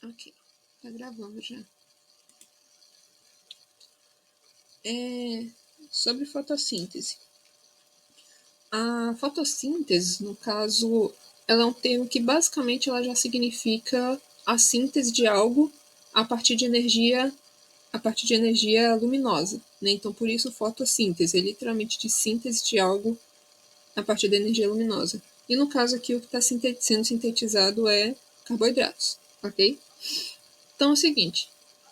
Ok, tá gravando já. Sobre fotossíntese. A fotossíntese, no caso, ela é um termo que basicamente ela já significa a síntese de algo a partir de energia, luminosa, né? Então, por isso, fotossíntese é literalmente de síntese de algo a partir da energia luminosa. E no caso aqui, o que está sendo sintetizado é carboidratos, ok? Então é o seguinte,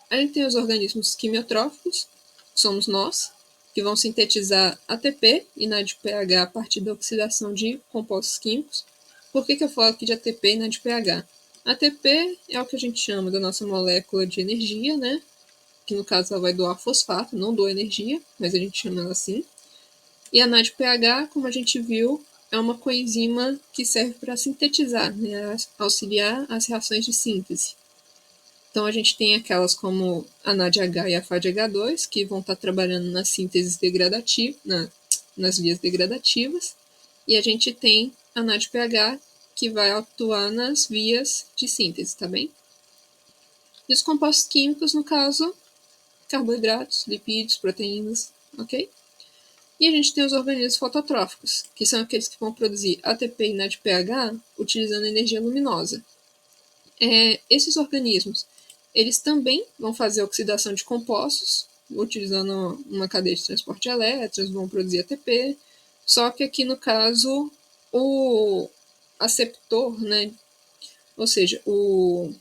a gente tem os organismos quimiotróficos, que somos nós, que vão sintetizar ATP e NADPH a partir da oxidação de compostos químicos. Por que eu falo aqui de ATP e NADPH? ATP é o que a gente chama da nossa molécula de energia, né? Que no caso ela vai doar fosfato, não doa energia, mas a gente chama ela assim. E a NADPH, como a gente viu, é uma coenzima que serve para sintetizar, né? Auxiliar as reações de síntese. Então, a gente tem aquelas como a NADH e a FADH2, que vão estar trabalhando nas sínteses degradativas, nas vias degradativas, e a gente tem a NADPH, que vai atuar nas vias de síntese, tá bem? E os compostos químicos, no caso, carboidratos, lipídios, proteínas, ok? E a gente tem os organismos fototróficos, que são aqueles que vão produzir ATP e NADPH utilizando energia luminosa. Esses organismos, eles também vão fazer oxidação de compostos, utilizando uma cadeia de transporte de elétrons, vão produzir ATP, só que aqui no caso o aceptor, né, ou seja, como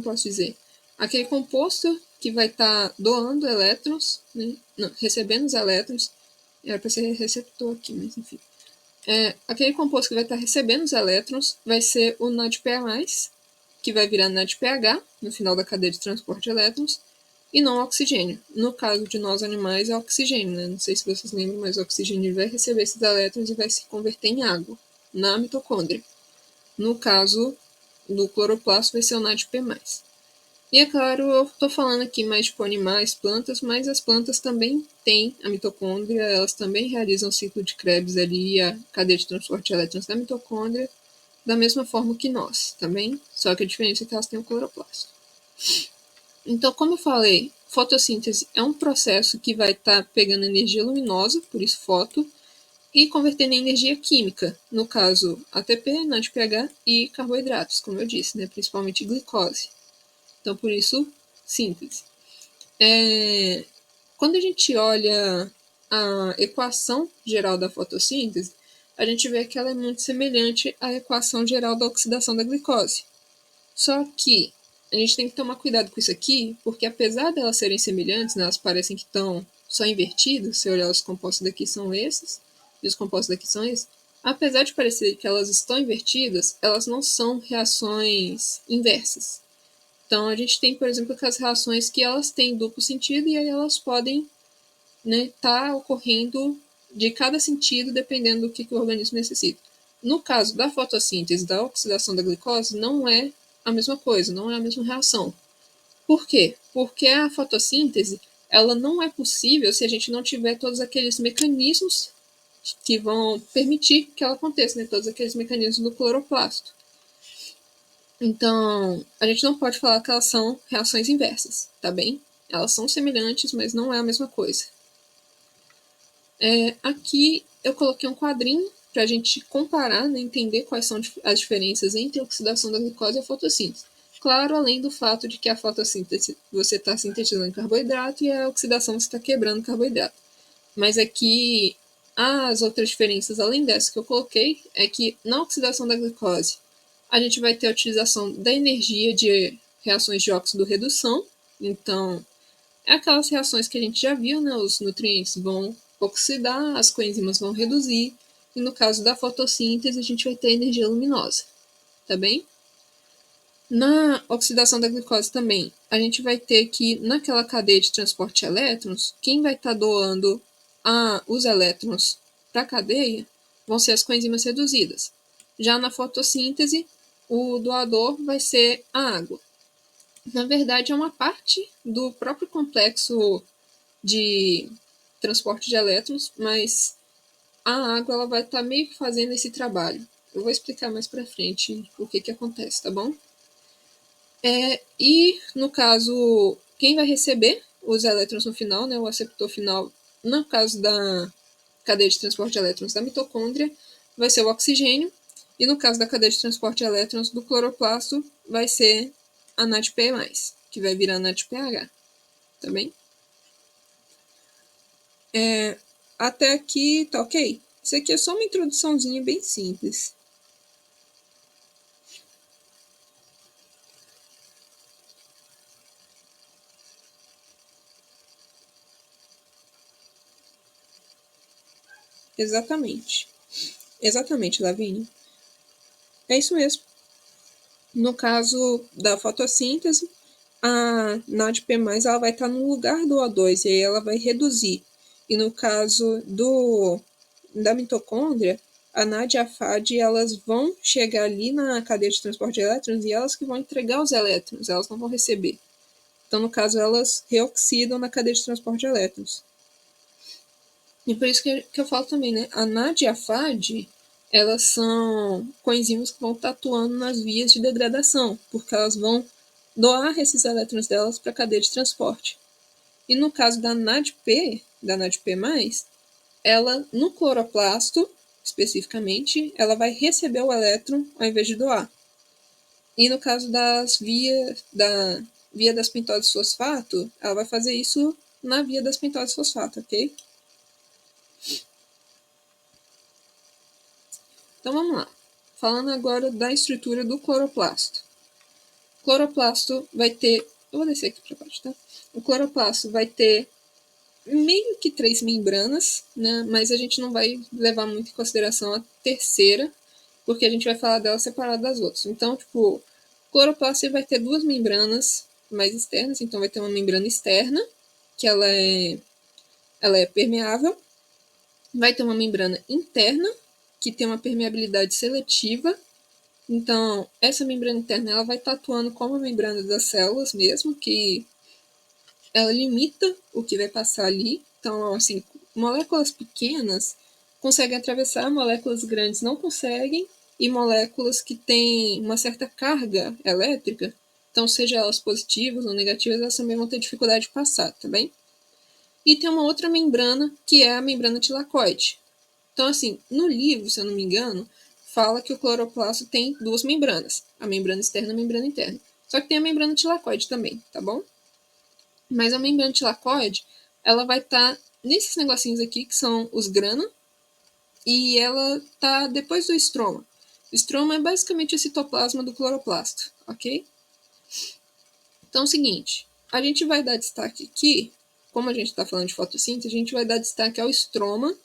posso dizer, aquele composto que vai estar doando elétrons, né, não, recebendo os elétrons, era para ser receptor aqui, mas enfim. Aquele composto que vai estar recebendo os elétrons vai ser o NADPA+, que vai virar NADPH no final da cadeia de transporte de elétrons, e não oxigênio. No caso de nós animais, é oxigênio, né? Não sei se vocês lembram, mas o oxigênio vai receber esses elétrons e vai se converter em água na mitocôndria. No caso do cloroplasto, vai ser o NADP+. E é claro, eu estou falando aqui mais tipo animais, plantas, mas as plantas também têm a mitocôndria, elas também realizam o ciclo de Krebs ali, a cadeia de transporte de elétrons da mitocôndria, da mesma forma que nós, tá bem? Só que a diferença é que elas têm o cloroplasto. Então, como eu falei, fotossíntese é um processo que vai estar pegando energia luminosa, por isso foto, e convertendo em energia química, no caso ATP, NADPH e carboidratos, como eu disse, né? Principalmente glicose. Então, por isso, síntese. Quando a gente olha a equação geral da fotossíntese, a gente vê que ela é muito semelhante à equação geral da oxidação da glicose. Só que a gente tem que tomar cuidado com isso aqui, porque apesar de elas serem semelhantes, né, elas parecem que estão só invertidas, se olhar os compostos daqui são esses, e os compostos daqui são esses, apesar de parecer que elas estão invertidas, elas não são reações inversas. Então, a gente tem, por exemplo, aquelas reações que elas têm duplo sentido e aí elas podem tá ocorrendo de cada sentido, dependendo do que o organismo necessita. No caso da fotossíntese, da oxidação da glicose, não é a mesma coisa, não é a mesma reação. Por quê? Porque a fotossíntese ela não é possível se a gente não tiver todos aqueles mecanismos que vão permitir que ela aconteça, né? Todos aqueles mecanismos do cloroplasto. Então, a gente não pode falar que elas são reações inversas, tá bem? Elas são semelhantes, mas não é a mesma coisa. Aqui eu coloquei um quadrinho para a gente comparar, né, entender quais são as diferenças entre a oxidação da glicose e a fotossíntese. Claro, além do fato de que a fotossíntese você está sintetizando carboidrato e a oxidação você está quebrando carboidrato. Mas aqui as outras diferenças, além dessa que eu coloquei, é que na oxidação da glicose a gente vai ter a utilização da energia de reações de óxido-redução. Então, é aquelas reações que a gente já viu, né? Os nutrientes vão oxidar, as coenzimas vão reduzir, e no caso da fotossíntese a gente vai ter energia luminosa, tá bem? Na oxidação da glicose também, a gente vai ter que, naquela cadeia de transporte de elétrons, quem vai estar doando os elétrons para a cadeia vão ser as coenzimas reduzidas. Já na fotossíntese, o doador vai ser a água. Na verdade, é uma parte do próprio complexo de transporte de elétrons, mas a água ela vai estar meio que fazendo esse trabalho. Eu vou explicar mais para frente o que acontece, tá bom? E, no caso, quem vai receber os elétrons no final, né, o aceptor final, no caso da cadeia de transporte de elétrons da mitocôndria, vai ser o oxigênio, e no caso da cadeia de transporte de elétrons do cloroplasto, vai ser a NADP+, que vai virar NADPH, tá bem? Até aqui tá ok? Isso aqui é só uma introduçãozinha bem simples. Exatamente. Exatamente, Lavínia. É isso mesmo. No caso da fotossíntese, a NADP+, ela vai estar no lugar do O2, e aí ela vai reduzir. E no caso da mitocôndria, a NAD e a FAD, elas vão chegar ali na cadeia de transporte de elétrons e elas que vão entregar os elétrons, elas não vão receber. Então, no caso, elas reoxidam na cadeia de transporte de elétrons. E por isso que eu falo também, né? A NAD e a FAD, elas são coenzimas que vão estar atuando nas vias de degradação, porque elas vão doar esses elétrons delas para a cadeia de transporte. E no caso da NADP, ela, no cloroplasto, especificamente, ela vai receber o elétron ao invés de doar. E no caso da via das pentoses fosfato, ela vai fazer isso na via das pentoses fosfato, ok? Então vamos lá. Falando agora da estrutura do cloroplasto. O cloroplasto vai ter... Eu vou descer aqui para baixo, tá? O cloroplasto vai ter meio que 3 membranas, né? Mas a gente não vai levar muito em consideração a terceira, porque a gente vai falar dela separada das outras. Então, tipo, o cloroplasto vai ter 2 membranas mais externas. Então vai ter uma membrana externa, que ela é permeável. Vai ter uma membrana interna, que tem uma permeabilidade seletiva. Então, essa membrana interna ela vai estar atuando como a membrana das células mesmo, que ela limita o que vai passar ali. Então, assim, moléculas pequenas conseguem atravessar, moléculas grandes não conseguem, e moléculas que têm uma certa carga elétrica, então seja elas positivas ou negativas, elas também vão ter dificuldade de passar, tá bem? E tem uma outra membrana, que é a membrana tilacoide. Então, assim, no livro, se eu não me engano, fala que o cloroplasto tem 2 membranas, a membrana externa e a membrana interna. Só que tem a membrana tilacoide também, tá bom? Mas a membrana tilacoide, ela vai estar nesses negocinhos aqui, que são os grana, e ela tá depois do estroma. O estroma é basicamente o citoplasma do cloroplasto, ok? Então é o seguinte, a gente vai dar destaque aqui, como a gente está falando de fotossíntese, a gente vai dar destaque ao estroma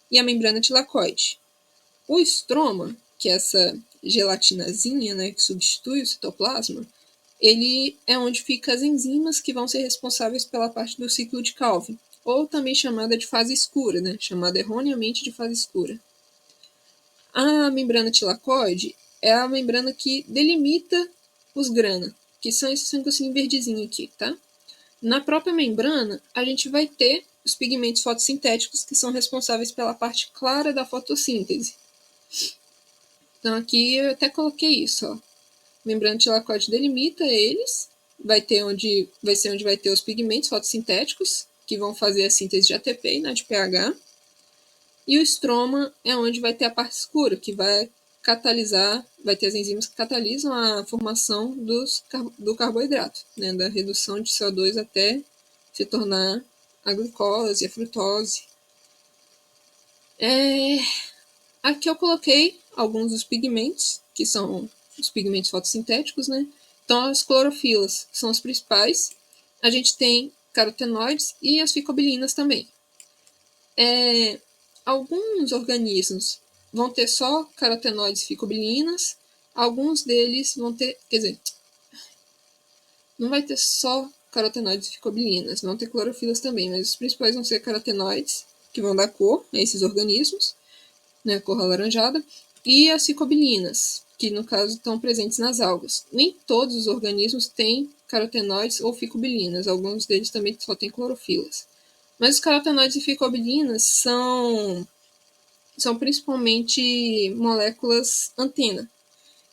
e à membrana tilacoide. O estroma, que é essa gelatinazinha, né, que substitui o citoplasma, ele é onde ficam as enzimas que vão ser responsáveis pela parte do ciclo de Calvin, ou também chamada de fase escura, né, chamada erroneamente de fase escura. A membrana tilacoide é a membrana que delimita os grana, que são esses negocinhos verdezinhos aqui, tá? Na própria membrana, a gente vai ter os pigmentos fotossintéticos que são responsáveis pela parte clara da fotossíntese. Então aqui eu até coloquei isso, ó. Membrana tilacoide delimita eles, vai ser onde vai ter os pigmentos fotossintéticos, que vão fazer a síntese de ATP e NADPH. E o estroma é onde vai ter a parte escura, que vai catalisar, vai ter as enzimas que catalisam a formação do carboidrato, né, da redução de CO2 até se tornar a glicose, a frutose. Aqui eu coloquei alguns dos pigmentos, que são os pigmentos fotossintéticos, né? Então, as clorofilas são as principais. A gente tem carotenoides e as ficobilinas também. Alguns organismos vão ter só carotenoides e ficobilinas, alguns deles vão ter, quer dizer, não vai ter só carotenoides e ficobilinas, vão ter clorofilas também, mas os principais vão ser carotenoides, que vão dar cor a esses organismos, né, cor alaranjada, e as ficobilinas, que no caso estão presentes nas algas. Nem todos os organismos têm carotenoides ou ficobilinas, alguns deles também só têm clorofilas. Mas os carotenoides e ficobilinas são principalmente moléculas antena.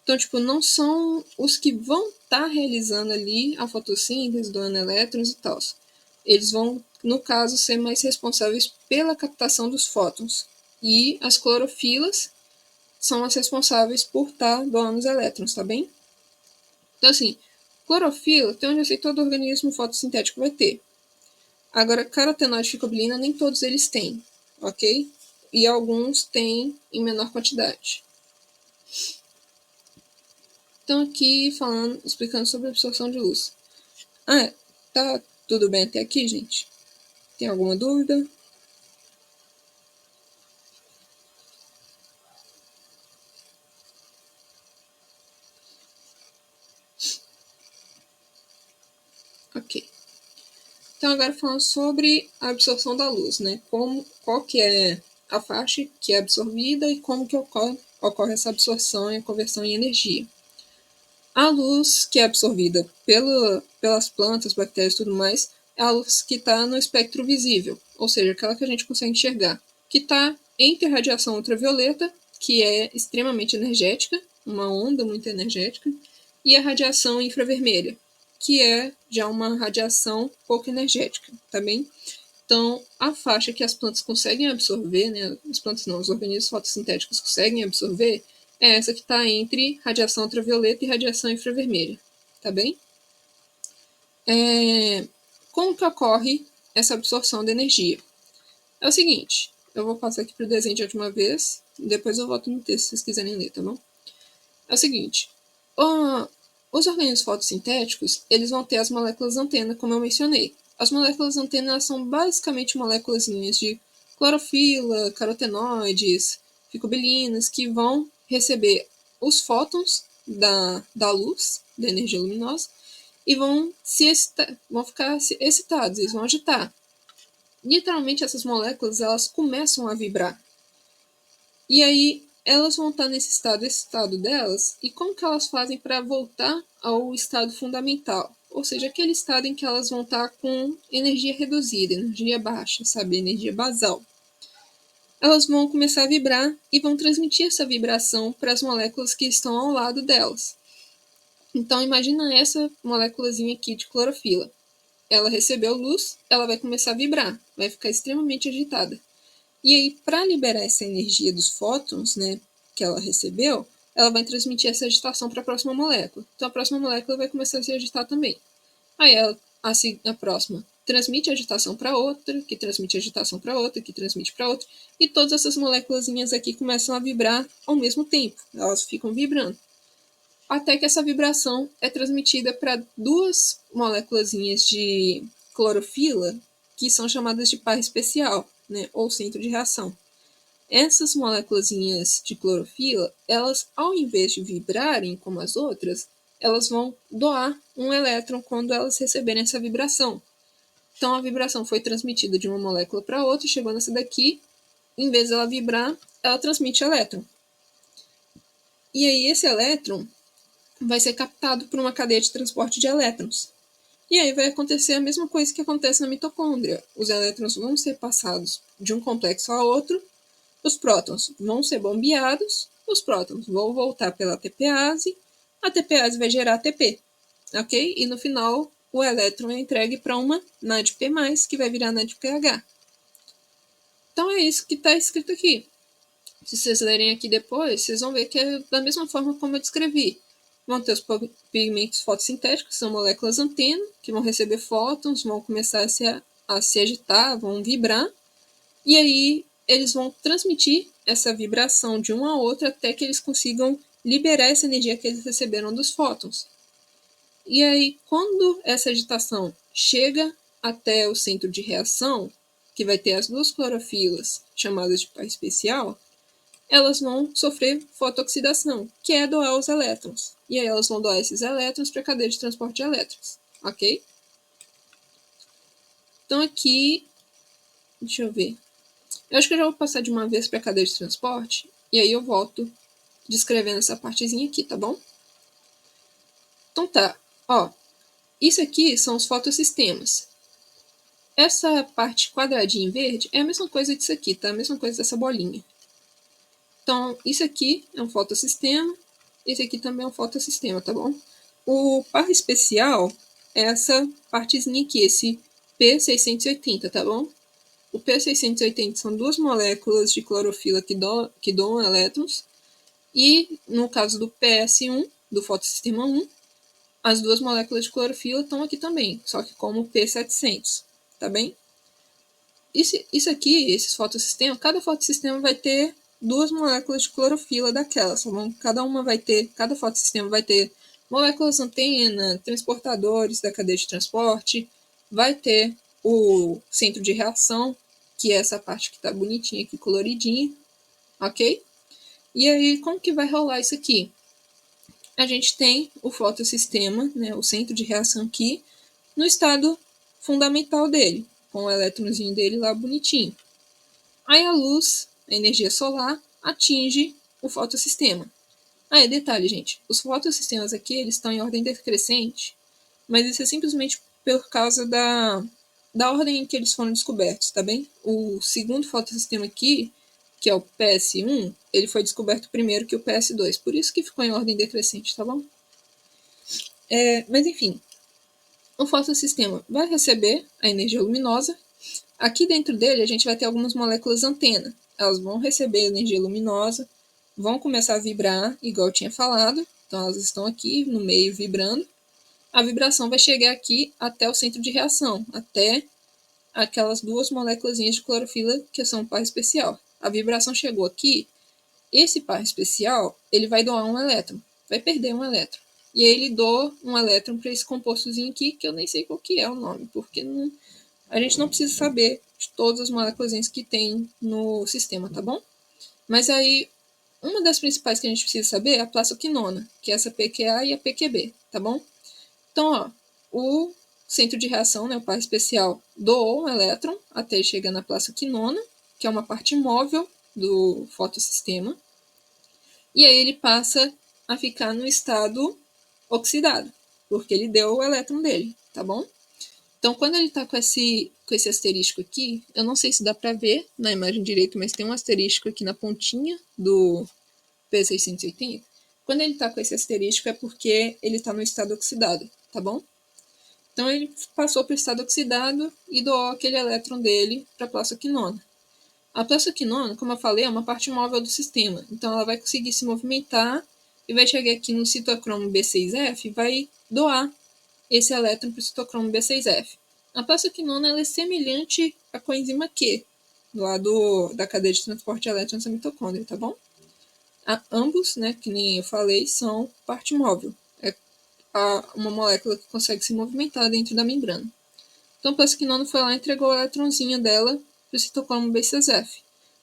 Então, tipo, não são os que vão estar realizando ali a fotossíntese, doando elétrons e tal. Eles vão, no caso, ser mais responsáveis pela captação dos fótons. E as clorofilas são as responsáveis por estar doando os elétrons, tá bem? Então, assim, clorofila, até onde eu sei, todo organismo fotossintético vai ter. Agora, carotenoide e ficobilina, nem todos eles têm, ok? E alguns têm em menor quantidade. Então, aqui falando, explicando sobre a absorção de luz. Tá tudo bem até aqui, gente? Tem alguma dúvida? Ok. Então, agora falando sobre a absorção da luz, né? Qual que é a faixa que é absorvida e como que ocorre essa absorção e a conversão em energia. A luz que é absorvida pelas plantas, bactérias e tudo mais, é a luz que está no espectro visível, ou seja, aquela que a gente consegue enxergar, que está entre a radiação ultravioleta, que é extremamente energética, uma onda muito energética, e a radiação infravermelha, que é já uma radiação pouco energética, tá bem? Então, a faixa que as plantas conseguem absorver, né, as plantas não, os organismos fotossintéticos conseguem absorver, é essa que está entre radiação ultravioleta e radiação infravermelha, tá bem? Como que ocorre essa absorção de energia? É o seguinte, eu vou passar aqui para o desenho de última vez, depois eu volto no texto se vocês quiserem ler, tá bom? É o seguinte, os organismos fotossintéticos, eles vão ter as moléculas antena, como eu mencionei. As moléculas antena são basicamente moléculas de clorofila, carotenoides, ficobilinas, que vão receber os fótons da luz, da energia luminosa, e vão ficar excitados, eles vão agitar. Literalmente, essas moléculas, elas começam a vibrar. E aí, elas vão estar nesse estado delas, e como que elas fazem para voltar ao estado fundamental? Ou seja, aquele estado em que elas vão estar com energia reduzida, energia baixa, sabe? Energia basal. Elas vão começar a vibrar e vão transmitir essa vibração para as moléculas que estão ao lado delas. Então, imagina essa moléculazinha aqui de clorofila. Ela recebeu luz, ela vai começar a vibrar, vai ficar extremamente agitada. E aí, para liberar essa energia dos fótons, né, que ela recebeu, ela vai transmitir essa agitação para a próxima molécula. Então, a próxima molécula vai começar a se agitar também. Aí, a próxima transmite agitação para outra, que transmite agitação para outra, que transmite para outra, e todas essas moléculas aqui começam a vibrar ao mesmo tempo. Elas ficam vibrando. Até que essa vibração é transmitida para duas moléculas de clorofila, que são chamadas de par especial, né, ou centro de reação. Essas moléculas de clorofila, elas, ao invés de vibrarem como as outras, elas vão doar um elétron quando elas receberem essa vibração. Então, a vibração foi transmitida de uma molécula para outra, chegou nessa daqui, em vez de ela vibrar, ela transmite elétron. E aí, esse elétron vai ser captado por uma cadeia de transporte de elétrons. E aí vai acontecer a mesma coisa que acontece na mitocôndria. Os elétrons vão ser passados de um complexo a outro, os prótons vão ser bombeados, os prótons vão voltar pela ATPase, a ATPase vai gerar ATP, ok? E no final, o elétron é entregue para uma NADP+, que vai virar NADPH. Então é isso que está escrito aqui. Se vocês lerem aqui depois, vocês vão ver que é da mesma forma como eu descrevi. Vão ter os pigmentos fotossintéticos, que são moléculas antena, que vão receber fótons, vão começar a se agitar, vão vibrar, e aí eles vão transmitir essa vibração de um a outro até que eles consigam liberar essa energia que eles receberam dos fótons. E aí, quando essa agitação chega até o centro de reação, que vai ter as duas clorofilas, chamadas de par especial, elas vão sofrer fotooxidação, que é doar os elétrons. E aí elas vão doar esses elétrons para a cadeia de transporte de elétrons, ok? Então aqui, deixa eu ver. Eu acho que eu já vou passar de uma vez para a cadeia de transporte, e aí eu volto descrevendo essa partezinha aqui, tá bom? Então tá, ó, isso aqui são os fotossistemas. Essa parte quadradinha em verde é a mesma coisa disso aqui, tá? A mesma coisa dessa bolinha. Então, isso aqui é um fotossistema, Esse aqui também é um fotossistema, tá bom? O par especial é essa partezinha aqui, esse P680, tá bom? O P680 são duas moléculas de clorofila que doam elétrons, e no caso do PS1, do fotossistema 1, as duas moléculas de clorofila estão aqui também, só que como P700, tá bem? Isso aqui, esses fotossistemas, cada fotossistema vai ter duas moléculas de clorofila daquelas, tá bom? Cada fotossistema vai ter moléculas antena, transportadores da cadeia de transporte, vai ter o centro de reação, que é essa parte que tá bonitinha aqui, coloridinha, ok? E aí, como que vai rolar isso aqui? A gente tem o fotossistema, né, o centro de reação aqui, no estado fundamental dele, com o elétronzinho dele lá bonitinho. Aí a luz, a energia solar, atinge o fotossistema. Ah, detalhe, gente, os fotossistemas aqui eles estão em ordem decrescente, mas isso é simplesmente por causa da ordem em que eles foram descobertos, tá bem? O segundo fotossistema aqui, que é o PS1, ele foi descoberto primeiro que o PS2, por isso que ficou em ordem decrescente, tá bom? Mas enfim, o fotossistema vai receber a energia luminosa. Aqui dentro dele a gente vai ter algumas moléculas antena. Elas vão receber energia luminosa, vão começar a vibrar, igual eu tinha falado. Então elas estão aqui no meio vibrando. A vibração vai chegar aqui até o centro de reação, até aquelas duas moléculas de clorofila que são o par especial. A vibração chegou aqui, esse par especial ele vai doar um elétron, vai perder um elétron. E aí ele doa um elétron para esse compostozinho aqui, que eu nem sei qual que é o nome, porque a gente não precisa saber de todas as moléculas que tem no sistema, tá bom? Mas aí, uma das principais que a gente precisa saber é a plastoquinona, que é essa PQA e a PQB, tá bom? Então, ó, o centro de reação, né, o par especial, doou um elétron até chegar na plastoquinona, que é uma parte móvel do fotossistema, e aí ele passa a ficar no estado oxidado, porque ele deu o elétron dele, tá bom? Então, quando ele está com esse asterisco aqui, eu não sei se dá para ver na imagem direito, mas tem um asterisco aqui na pontinha do P680. Quando ele está com esse asterisco é porque ele está no estado oxidado, tá bom? Então, ele passou para o estado oxidado e doou aquele elétron dele para a plastoquinona. A plastoquinona, como eu falei, é uma parte móvel do sistema, então ela vai conseguir se movimentar e vai chegar aqui no citocromo B6F e vai doar esse elétron para o citocromo B6F. A plastoquinona ela é semelhante à coenzima Q, lá da cadeia de transporte de elétrons da mitocôndria, tá bom? Ambos, né, que nem eu falei, são parte móvel. É uma molécula que consegue se movimentar dentro da membrana. Então a plastoquinona foi lá e entregou o elétronzinho dela para o citocromo B6F.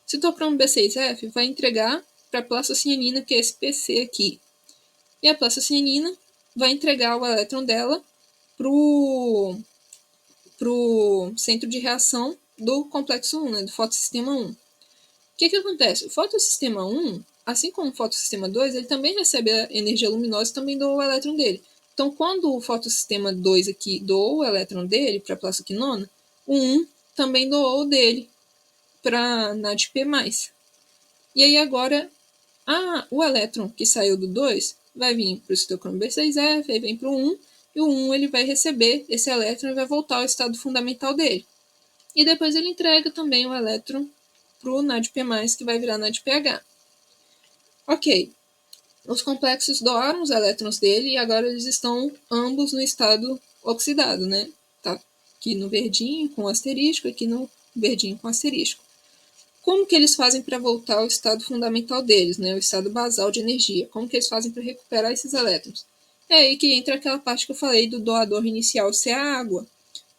O citocromo B6F vai entregar para a plastocianina, que é esse PC aqui. E a plastocianina vai entregar o elétron dela pro centro de reação do complexo 1, né, do fotossistema 1. O que acontece? O fotossistema 1, assim como o fotossistema 2, ele também recebe a energia luminosa e também doa o elétron dele. Então, quando o fotossistema 2 aqui doou o elétron dele para a plastoquinona, o 1 também doou o dele para NADP+. E aí agora, o elétron que saiu do 2 vai vir para o citocromo B6F, aí vem para o 1, e o 1 ele vai receber esse elétron e vai voltar ao estado fundamental dele. E depois ele entrega também o elétron para o NADP+, que vai virar NADPH. Ok, os complexos doaram os elétrons dele e agora eles estão ambos no estado oxidado, né? Tá aqui no verdinho com asterisco, aqui no verdinho com asterisco. Como que eles fazem para voltar ao estado fundamental deles, né? O estado basal de energia? Como que eles fazem para recuperar esses elétrons? É aí que entra aquela parte que eu falei do doador inicial ser a água.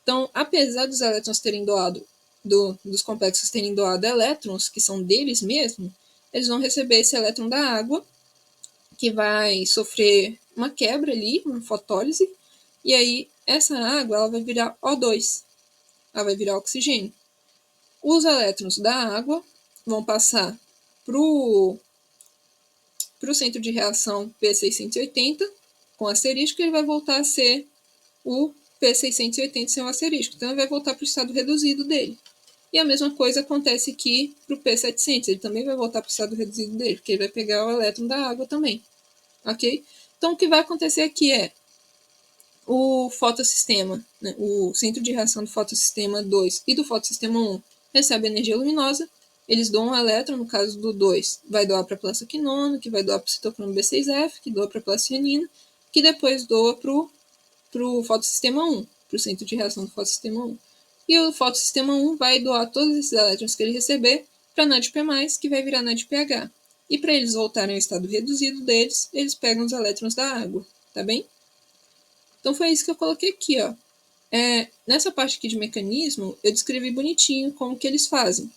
Então, apesar dos elétrons terem doado, dos complexos terem doado elétrons, que são deles mesmos, eles vão receber esse elétron da água, que vai sofrer uma quebra ali, uma fotólise, e aí essa água ela vai virar O2, ela vai virar oxigênio. Os elétrons da água vão passar para o centro de reação P680 com asterisco, e ele vai voltar a ser o P680 sem o asterisco. Então, ele vai voltar para o estado reduzido dele. E a mesma coisa acontece aqui para o P700. Ele também vai voltar para o estado reduzido dele, porque ele vai pegar o elétron da água também. ok? Então, o que vai acontecer aqui é o fotossistema, né, o centro de reação do fotossistema 2 e do fotossistema 1 recebe energia luminosa, eles doam um elétron, no caso do 2, vai doar para a plastoquinona, que vai doar para o citocromo B6F, que doa para a plasticianina, que depois doa para o fotossistema 1, para o centro de reação do fotossistema 1. E o fotossistema 1 vai doar todos esses elétrons que ele receber para NADP+, que vai virar NADPH. E para eles voltarem ao estado reduzido deles, eles pegam os elétrons da água, tá bem? Então foi isso que eu coloquei aqui, ó. Nessa parte aqui de mecanismo, eu descrevi bonitinho como que eles fazem.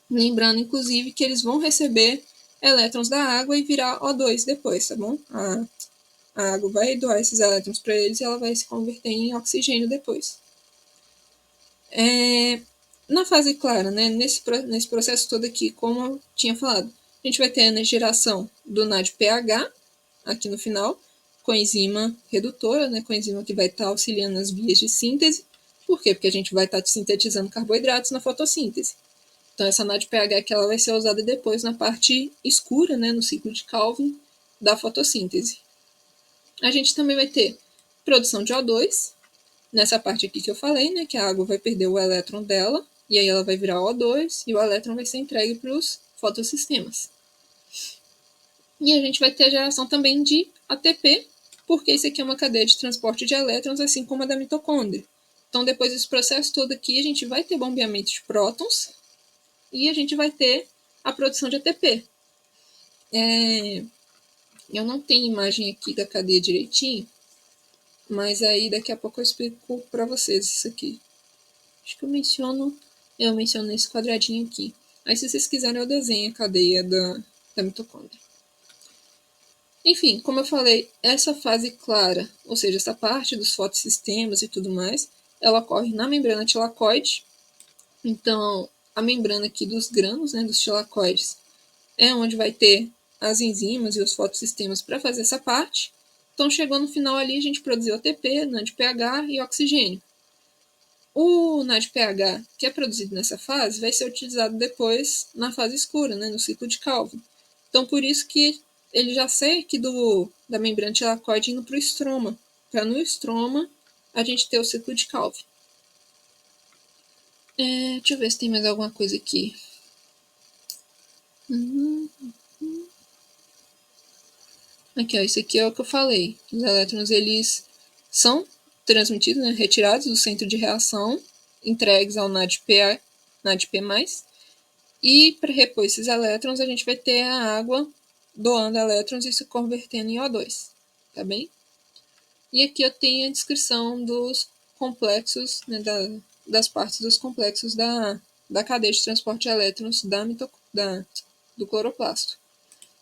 Lembrando, inclusive, que eles vão receber elétrons da água e virar O2 depois, tá bom? A água vai doar esses elétrons para eles e ela vai se converter em oxigênio depois. Na fase clara, né, nesse processo todo aqui, como eu tinha falado, a gente vai ter a geração do NADPH aqui no final, coenzima redutora, né, coenzima que vai estar auxiliando nas vias de síntese. Por quê? Porque a gente vai estar sintetizando carboidratos na fotossíntese. Então, essa NADPH que ela vai ser usada depois na parte escura, né, no ciclo de Calvin da fotossíntese. A gente também vai ter produção de O2, nessa parte aqui que eu falei, né, que a água vai perder o elétron dela, e aí ela vai virar O2, e o elétron vai ser entregue para os fotossistemas. E a gente vai ter a geração também de ATP, porque isso aqui é uma cadeia de transporte de elétrons, assim como a da mitocôndria. Então, depois desse processo todo aqui, a gente vai ter bombeamento de prótons e a gente vai ter a produção de ATP. Eu não tenho imagem aqui da cadeia direitinho, mas aí daqui a pouco eu explico para vocês isso aqui. Acho que eu menciono esse quadradinho aqui. Aí, se vocês quiserem, eu desenho a cadeia da mitocôndria. Enfim, como eu falei, essa fase clara, ou seja, essa parte dos fotossistemas e tudo mais, ela ocorre na membrana tilacoide. Então, a membrana aqui dos grãos, né, dos tilacoides, é onde vai ter as enzimas e os fotossistemas para fazer essa parte. Então, chegou no final ali, a gente produziu ATP, NADPH e oxigênio. O NADPH, que é produzido nessa fase, vai ser utilizado depois na fase escura, né, no ciclo de Calvin. Então, por isso que ele já sai aqui da membrana tilacoide indo para o estroma, para no estroma a gente ter o ciclo de Calvin. Deixa eu ver se tem mais alguma coisa aqui. Aqui, ó, isso aqui é o que eu falei. Os elétrons, eles são transmitidos, né, retirados do centro de reação, entregues ao NADP+, e para repor esses elétrons, a gente vai ter a água doando elétrons e se convertendo em O2, tá bem? E aqui eu tenho a descrição dos complexos, né, das partes dos complexos da cadeia de transporte de elétrons do cloroplasto.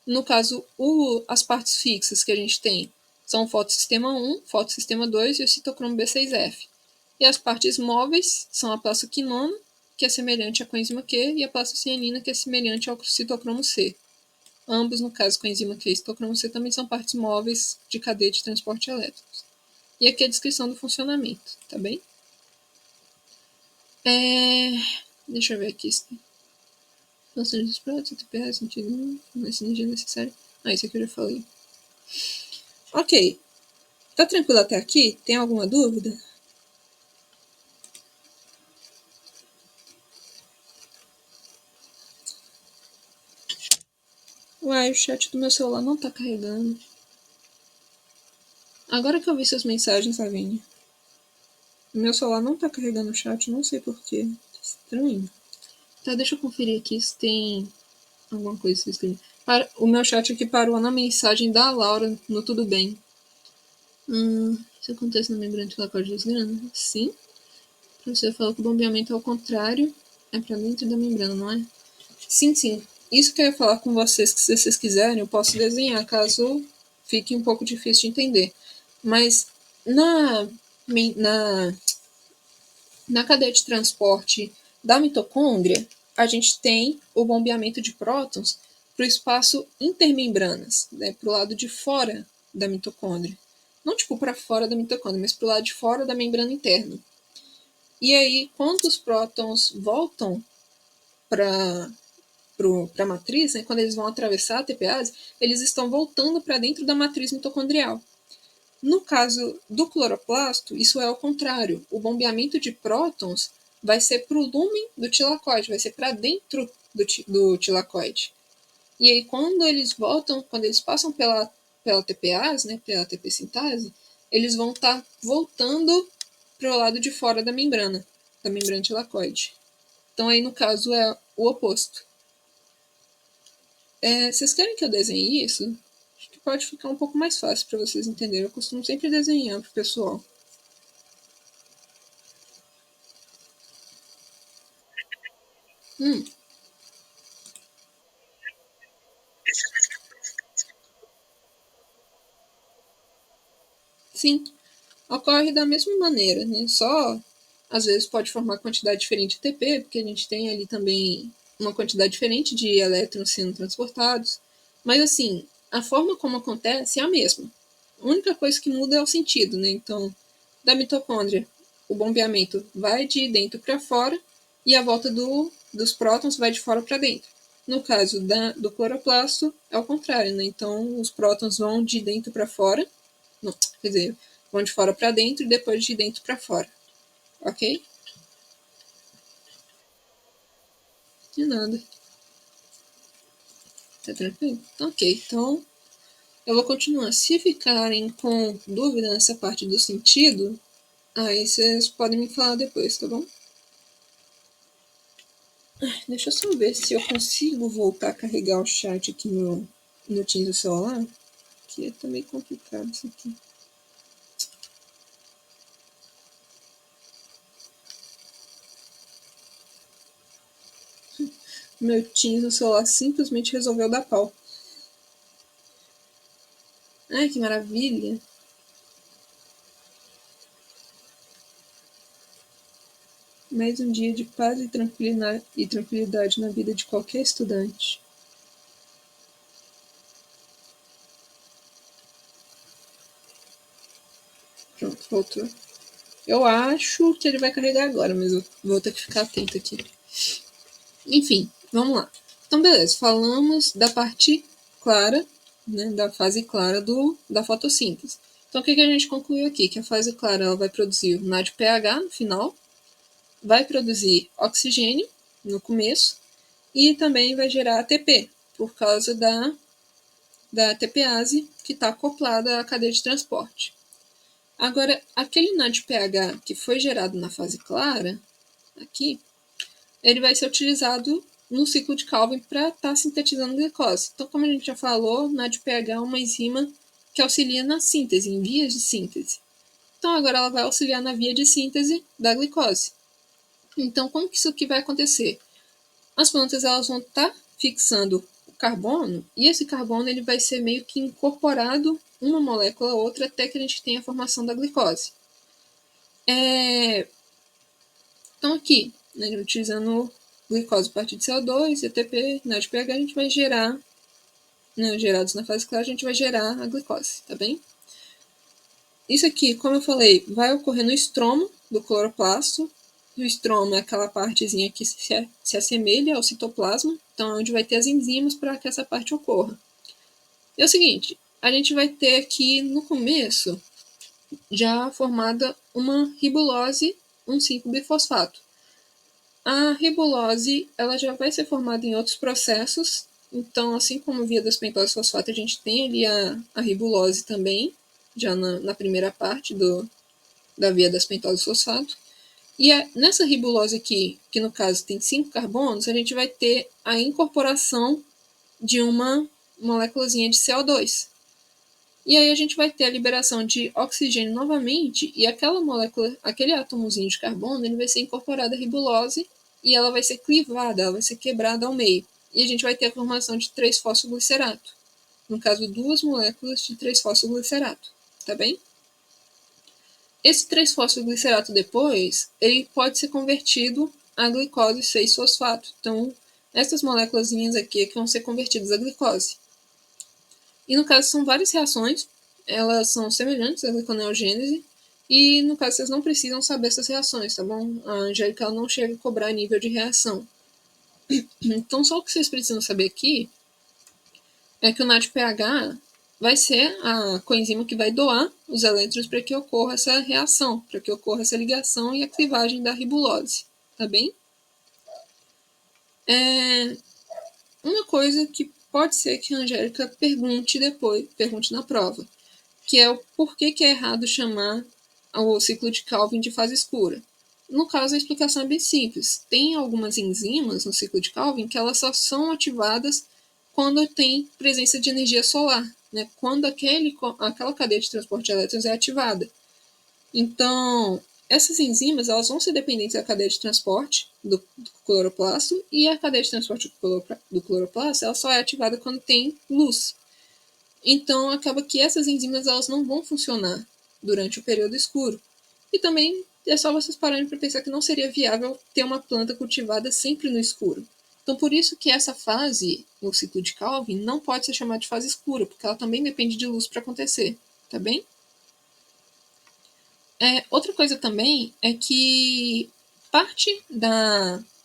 No caso, as partes fixas que a gente tem são o fotossistema 1, fotossistema 2 e o citocromo B6F. E as partes móveis são a plastoquinona, que é semelhante à coenzima Q, e a plastocianina, que é semelhante ao citocromo C. Ambos, no caso, coenzima Q e citocromo C, também são partes móveis de cadeia de transporte de elétrons. E aqui a descrição do funcionamento, tá bem? Deixa eu ver aqui. Noção dos pratos, ATP, sentido, essa energia necessária. Isso aqui eu já falei. Ok. Tá tranquilo até aqui? Tem alguma dúvida? Uai, o chat do meu celular não tá carregando. Agora que eu vi suas mensagens, Lavínia. Meu celular não tá carregando o chat, não sei porquê. Estranho. Tá, deixa eu conferir aqui se tem alguma coisa que escrevi. O meu chat aqui parou na mensagem da Laura no Tudo Bem. Isso acontece na membrana tilacoide dos grãos? Sim. O professor falou que o bombeamento ao contrário é para dentro da membrana, não é? Sim, sim. Isso que eu ia falar com vocês, que se vocês quiserem, eu posso desenhar, caso fique um pouco difícil de entender. Mas na cadeia de transporte da mitocôndria, a gente tem o bombeamento de prótons para o espaço intermembranas, né, para o lado de fora da mitocôndria. Não tipo para fora da mitocôndria, mas para o lado de fora da membrana interna. E aí, quando os prótons voltam para para a matriz, né, quando eles vão atravessar a TPase, eles estão voltando para dentro da matriz mitocondrial. No caso do cloroplasto, isso é o contrário. O bombeamento de prótons vai ser para o lumen do tilacoide, vai ser para dentro do tilacoide. E aí, quando eles voltam, quando eles passam pela TPase, né, pela ATP sintase, eles vão estar voltando para o lado de fora da membrana tilacoide. Então, aí, no caso, é o oposto. Vocês querem que eu desenhe isso? Acho que pode ficar um pouco mais fácil para vocês entenderem. Eu costumo sempre desenhar para o pessoal. Sim, ocorre da mesma maneira, né? Só às vezes pode formar quantidade diferente de ATP, porque a gente tem ali também uma quantidade diferente de elétrons sendo transportados. Mas assim, a forma como acontece é a mesma. A única coisa que muda é o sentido, né? Então, da mitocôndria, o bombeamento vai de dentro para fora e a volta dos prótons vai de fora para dentro. No caso do cloroplasto, é o contrário, né? Então, os prótons vão de dentro para fora, não, quer dizer, vão de fora para dentro e depois de dentro para fora. Ok? De nada. Tá tranquilo? Ok, então eu vou continuar. Se ficarem com dúvida nessa parte do sentido, aí vocês podem me falar depois, tá bom? Deixa eu só ver se eu consigo voltar a carregar o chat aqui no Teams do celular, que tá meio complicado isso aqui. Meu Teams no celular simplesmente resolveu dar pau. Ai, que maravilha! Mais um dia de paz e tranquilidade na vida de qualquer estudante. Pronto, voltou. Eu acho que ele vai carregar agora, mas eu vou ter que ficar atento aqui. Enfim, vamos lá. Então, beleza. Falamos da parte clara, né, da fase clara da fotossíntese. Então, o que a gente concluiu aqui? Que a fase clara ela vai produzir o NADPH no final, vai produzir oxigênio no começo e também vai gerar ATP, por causa da ATPase que está acoplada à cadeia de transporte. Agora, aquele NADPH que foi gerado na fase clara, aqui, ele vai ser utilizado no ciclo de Calvin para estar sintetizando glicose. Então, como a gente já falou, NADPH é uma enzima que auxilia na síntese, em vias de síntese. Então, agora ela vai auxiliar na via de síntese da glicose. Então, como que isso aqui vai acontecer? As plantas elas vão estar fixando o carbono e esse carbono ele vai ser meio que incorporado uma molécula a outra até que a gente tenha a formação da glicose. Então aqui, né, utilizando glicose a partir de CO2 e ATP, NADPH, a gente vai gerar, né, gerados na fase clara, a gente vai gerar a glicose, tá bem? Isso aqui, como eu falei, vai ocorrer no estromo do cloroplasto. O estromo é aquela partezinha que se assemelha ao citoplasma, então é onde vai ter as enzimas para que essa parte ocorra. E é o seguinte, a gente vai ter aqui no começo já formada uma ribulose 1,5-bifosfato. A ribulose ela já vai ser formada em outros processos, então assim como via das pentose fosfato, a gente tem ali a ribulose também, já na primeira parte da via das pentose fosfato. E nessa ribulose aqui, que no caso tem 5 carbonos, a gente vai ter a incorporação de uma moléculazinha de CO2. E aí a gente vai ter a liberação de oxigênio novamente, e aquela molécula, aquele átomozinho de carbono, ele vai ser incorporado à ribulose e ela vai ser clivada, ela vai ser quebrada ao meio. E a gente vai ter a formação de 3-fosfoglicerato. No caso, 2 moléculas de 3-fosfoglicerato. Tá bem? Esse 3-fosfoglicerato depois, ele pode ser convertido a glicose 6-fosfato. Então, essas moléculas aqui é que vão ser convertidas a glicose. E no caso são várias reações, elas são semelhantes à gliconeogênese, e no caso vocês não precisam saber essas reações, tá bom? A Angélica não chega a cobrar nível de reação. Então, só o que vocês precisam saber aqui é que o NADPH vai ser a coenzima que vai doar os elétrons para que ocorra essa reação, para que ocorra essa ligação e a clivagem da ribulose, tá bem? Uma coisa que pode ser que a Angélica pergunte depois, pergunte na prova, que é o porquê que é errado chamar o ciclo de Calvin de fase escura. No caso, a explicação é bem simples. Tem algumas enzimas no ciclo de Calvin que elas só são ativadas quando tem presença de energia solar, né? Quando aquela cadeia de transporte de elétrons é ativada. Então, essas enzimas elas vão ser dependentes da cadeia de transporte do cloroplasto, e a cadeia de transporte do cloroplasto ela só é ativada quando tem luz. Então, acaba que essas enzimas elas não vão funcionar durante o período escuro. E também é só vocês pararem para pensar que não seria viável ter uma planta cultivada sempre no escuro. Então, por isso que essa fase, o ciclo de Calvin, não pode ser chamada de fase escura, porque ela também depende de luz para acontecer, tá bem? Outra coisa também é que parte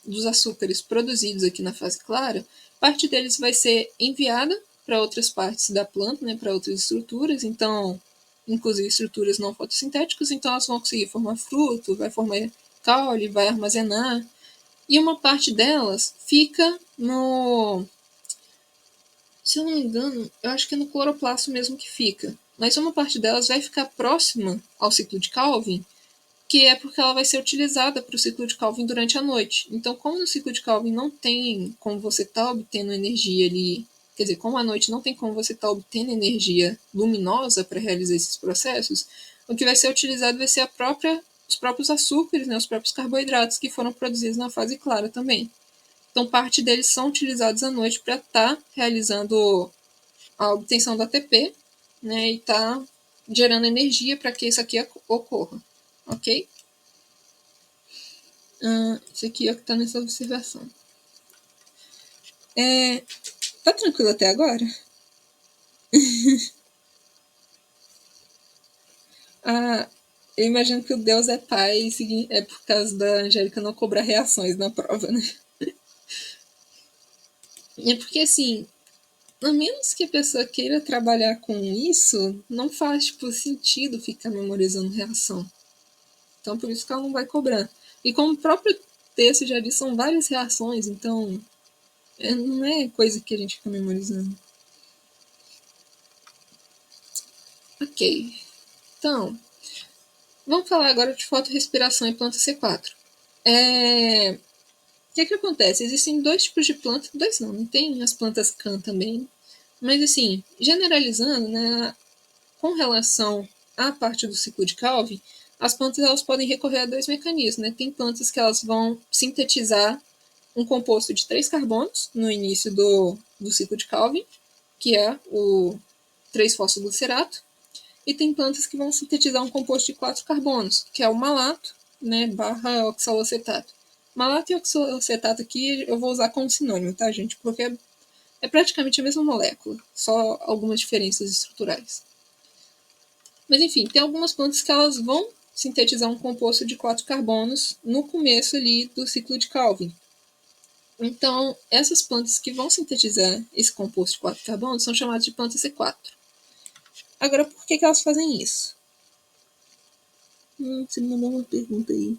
dos açúcares produzidos aqui na fase clara, parte deles vai ser enviada para outras partes da planta, né, para outras estruturas, então, inclusive estruturas não fotossintéticas, então elas vão conseguir formar fruto, vai formar caule, vai armazenar, e uma parte delas fica no... Se eu não me engano, eu acho que é no cloroplasto mesmo que fica, mas uma parte delas vai ficar próxima ao ciclo de Calvin, que é porque ela vai ser utilizada para o ciclo de Calvin durante a noite. Então, como no ciclo de Calvin não tem como você estar obtendo energia ali, quer dizer, como à noite não tem como você estar obtendo energia luminosa para realizar esses processos, o que vai ser utilizado vai ser os próprios açúcares, né, os próprios carboidratos que foram produzidos na fase clara também. Então, parte deles são utilizados à noite para estar realizando a obtenção da ATP, né, e estar gerando energia para que isso aqui ocorra, ok? Isso aqui é o que está nessa observação. Tá tranquilo até agora? Eu imagino que o Deus é pai é por causa da Angélica não cobrar reações na prova, né? É porque, assim, a menos que a pessoa queira trabalhar com isso, não faz, tipo, sentido ficar memorizando reação. Então, por isso que ela não vai cobrar. E como o próprio texto já diz, são várias reações, então não é coisa que a gente fica memorizando. Ok. Então, vamos falar agora de fotorrespiração em planta C4. O que acontece? Existem dois tipos de planta, dois não tem as plantas CAN também, mas assim, generalizando, né, com relação à parte do ciclo de Calvin, as plantas elas podem recorrer a dois mecanismos, né? Tem plantas que elas vão sintetizar um composto de 3 carbonos no início do ciclo de Calvin, que é o 3-fosfoglicerato, e tem plantas que vão sintetizar um composto de 4 carbonos, que é o malato, né, barra oxalocetato. Malato e oxalocetato aqui eu vou usar como sinônimo, tá, gente? Porque é praticamente a mesma molécula, só algumas diferenças estruturais. Mas enfim, tem algumas plantas que elas vão sintetizar um composto de 4 carbonos no começo ali do ciclo de Calvin. Então, essas plantas que vão sintetizar esse composto de 4 carbonos são chamadas de plantas C4. Agora, por que elas fazem isso? Você me mandou uma pergunta aí.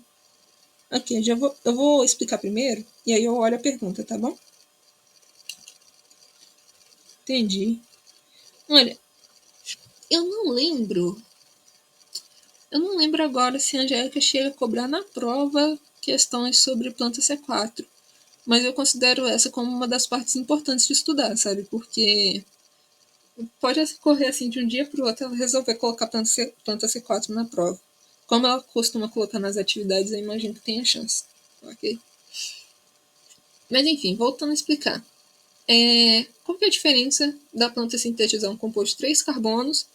Ok, eu vou explicar primeiro, e aí eu olho a pergunta, tá bom? Entendi. Olha, eu não lembro. Eu não lembro agora se a Angélica chega a cobrar na prova questões sobre planta C4. Mas eu considero essa como uma das partes importantes de estudar, sabe? Porque pode ocorrer assim de um dia para o outro ela resolver colocar planta C4 na prova. Como ela costuma colocar nas atividades, eu imagino que tenha chance. Ok? Mas enfim, voltando a explicar. Qual que é a diferença da planta sintetizar um composto de 3 carbonos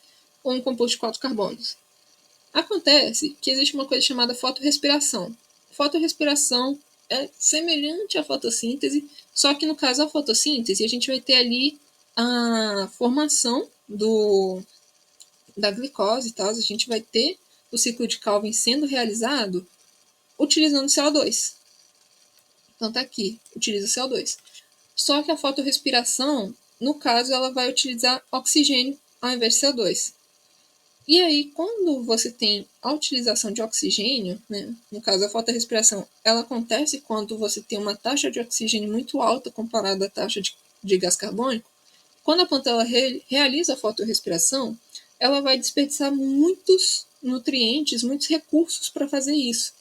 ou um composto de 4 carbonos? Acontece que existe uma coisa chamada fotorrespiração. Fotorrespiração é semelhante à fotossíntese, só que no caso da fotossíntese, a gente vai ter ali a formação da glicose e tal, a gente vai ter o ciclo de Calvin sendo realizado utilizando CO2. Então tá aqui, utiliza CO2. Só que a fotorrespiração, no caso, ela vai utilizar oxigênio ao invés de CO2. E aí, quando você tem a utilização de oxigênio, né, no caso a fotorrespiração, ela acontece quando você tem uma taxa de oxigênio muito alta comparada à taxa de gás carbônico. Quando a planta ela realiza a fotorrespiração, ela vai desperdiçar muitos nutrientes, muitos recursos para fazer isso.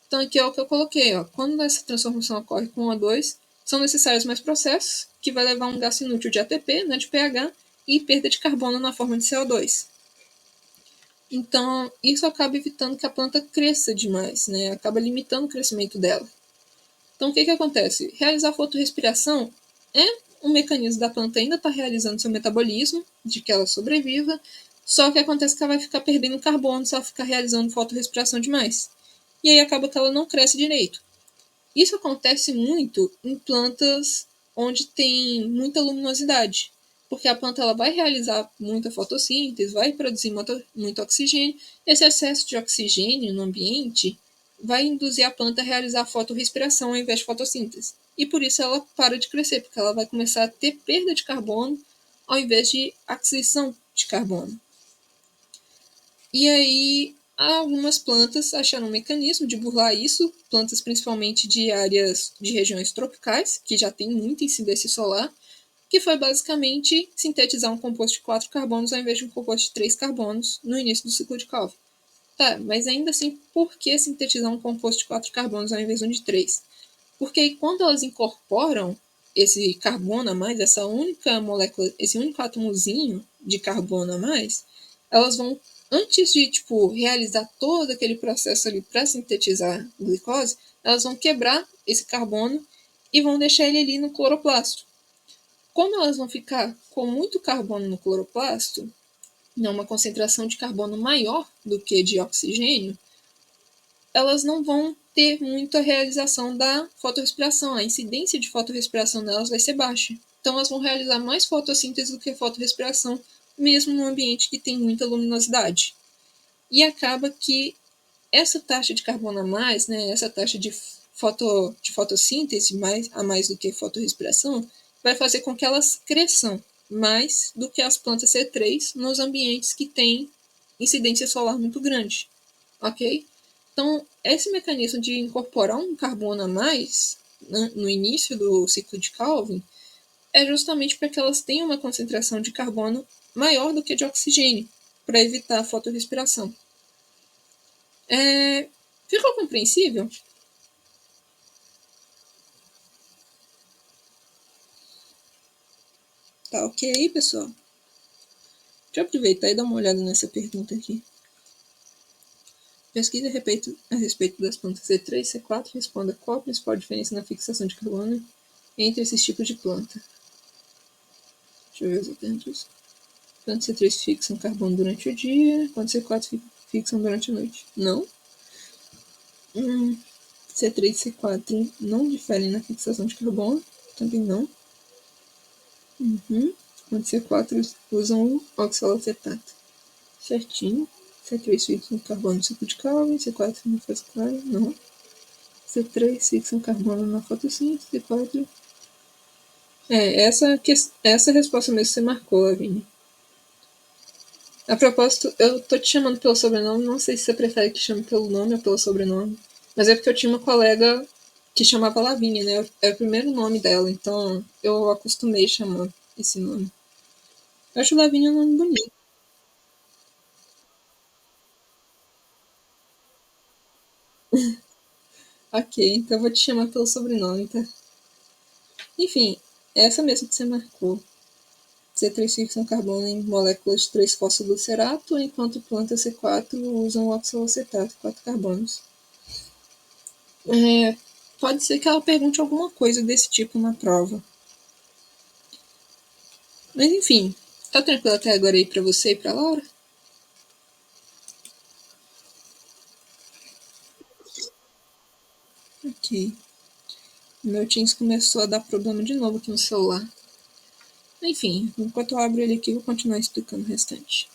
Então aqui é o que eu coloquei, ó. Quando essa transformação ocorre com O2, são necessários mais processos, que vai levar um gasto inútil de ATP, né, de pH, e perda de carbono na forma de CO2. Então, isso acaba evitando que a planta cresça demais, né? Acaba limitando o crescimento dela. Então, o que acontece? Realizar fotorrespiração é um mecanismo da planta ainda estar realizando seu metabolismo, de que ela sobreviva, só que acontece que ela vai ficar perdendo carbono se ela ficar realizando fotorrespiração demais. E aí acaba que ela não cresce direito. Isso acontece muito em plantas onde tem muita luminosidade, porque a planta ela vai realizar muita fotossíntese, vai produzir muito oxigênio. Esse excesso de oxigênio no ambiente vai induzir a planta a realizar fotorrespiração ao invés de fotossíntese. E por isso ela para de crescer, porque ela vai começar a ter perda de carbono ao invés de aquisição de carbono. E aí, algumas plantas acharam um mecanismo de burlar isso, plantas principalmente de áreas de regiões tropicais, que já tem muita incidência solar, que foi basicamente sintetizar um composto de 4 carbonos ao invés de um composto de 3 carbonos no início do ciclo de Calvin. Tá, mas ainda assim, por que sintetizar um composto de 4 carbonos ao invés de um de 3? Porque aí, quando elas incorporam esse carbono a mais, essa única molécula, esse único átomozinho de carbono a mais, elas vão, antes de realizar todo aquele processo ali para sintetizar glicose, elas vão quebrar esse carbono e vão deixar ele ali no cloroplasto. Como elas vão ficar com muito carbono no cloroplasto, uma concentração de carbono maior do que de oxigênio, elas não vão ter muita realização da fotorrespiração. A incidência de fotorrespiração delas vai ser baixa. Então, elas vão realizar mais fotossíntese do que fotorrespiração, mesmo num ambiente que tem muita luminosidade. E acaba que essa taxa de carbono a mais, né, essa taxa de fotossíntese a mais do que fotorrespiração, vai fazer com que elas cresçam mais do que as plantas C3 nos ambientes que têm incidência solar muito grande. Ok? Então, esse mecanismo de incorporar um carbono a mais, né, no início do ciclo de Calvin, é justamente para que elas tenham uma concentração de carbono maior do que de oxigênio, para evitar a fotorrespiração. Ficou compreensível? Tá ok, pessoal? Deixa eu aproveitar e dar uma olhada nessa pergunta aqui. Pesquisa a respeito das plantas C3 e C4 e responda qual a principal diferença na fixação de carbono entre esses tipos de planta. Deixa eu ver os exemplos. Plantas C3 fixam carbono durante o dia, enquanto C4 fixam durante a noite. Não. C3 e C4 não diferem na fixação de carbono. Também não. Enquanto C4 usam o oxalacetato. Certinho. C3 fixa um carbono no ciclo de Calvin, C4 não faz claro, não. C3 fixa um carbono na fotossíntese, C4... essa resposta mesmo você marcou, Lavínia. A propósito, eu tô te chamando pelo sobrenome, não sei se você prefere que chame pelo nome ou pelo sobrenome, mas é porque eu tinha uma colega que chamava Lavínia, né? É o primeiro nome dela, então eu acostumei chamar esse nome. Eu acho Lavínia um nome bonito. Ok, então eu vou te chamar pelo sobrenome, tá? Enfim, essa mesmo que você marcou. C3 fixam carbono em moléculas de 3-fosfoglicerato, enquanto plantas C4 usam o oxalacetato, 4 carbonos. Pode ser que ela pergunte alguma coisa desse tipo na prova. Mas enfim, tá tranquilo até agora aí pra você e pra Laura? Ok. Meu Teams começou a dar problema de novo aqui no celular. Enfim, enquanto eu abro ele aqui, eu vou continuar explicando o restante.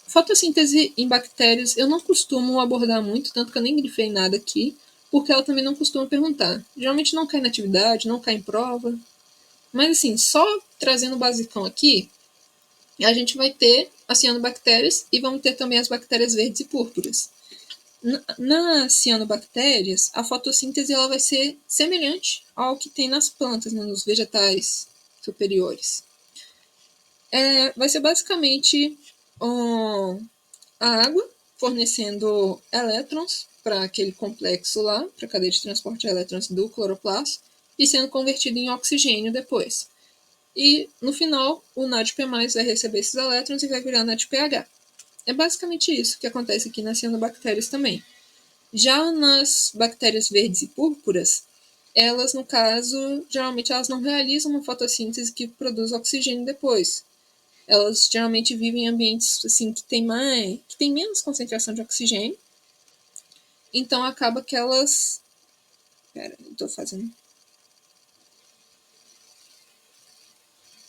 Fotossíntese em bactérias eu não costumo abordar muito, tanto que eu nem grifei nada aqui, porque ela também não costuma perguntar. Geralmente não cai na atividade, não cai em prova. Mas assim, só trazendo o basicão aqui, a gente vai ter as cianobactérias e vamos ter também as bactérias verdes e púrpuras. Nas cianobactérias, a fotossíntese ela vai ser semelhante ao que tem nas plantas, né, nos vegetais superiores. Vai ser basicamente a água fornecendo elétrons para aquele complexo lá, para a cadeia de transporte de elétrons do cloroplasto, e sendo convertido em oxigênio depois. E no final, o NADP+, vai receber esses elétrons e vai virar NADPH. É basicamente isso que acontece aqui nas cianobactérias também. Já nas bactérias verdes e púrpuras, elas, no caso, geralmente elas não realizam uma fotossíntese que produz oxigênio depois. Elas geralmente vivem em ambientes assim que tem menos concentração de oxigênio. Então acaba que elas. Pera, eu tô fazendo.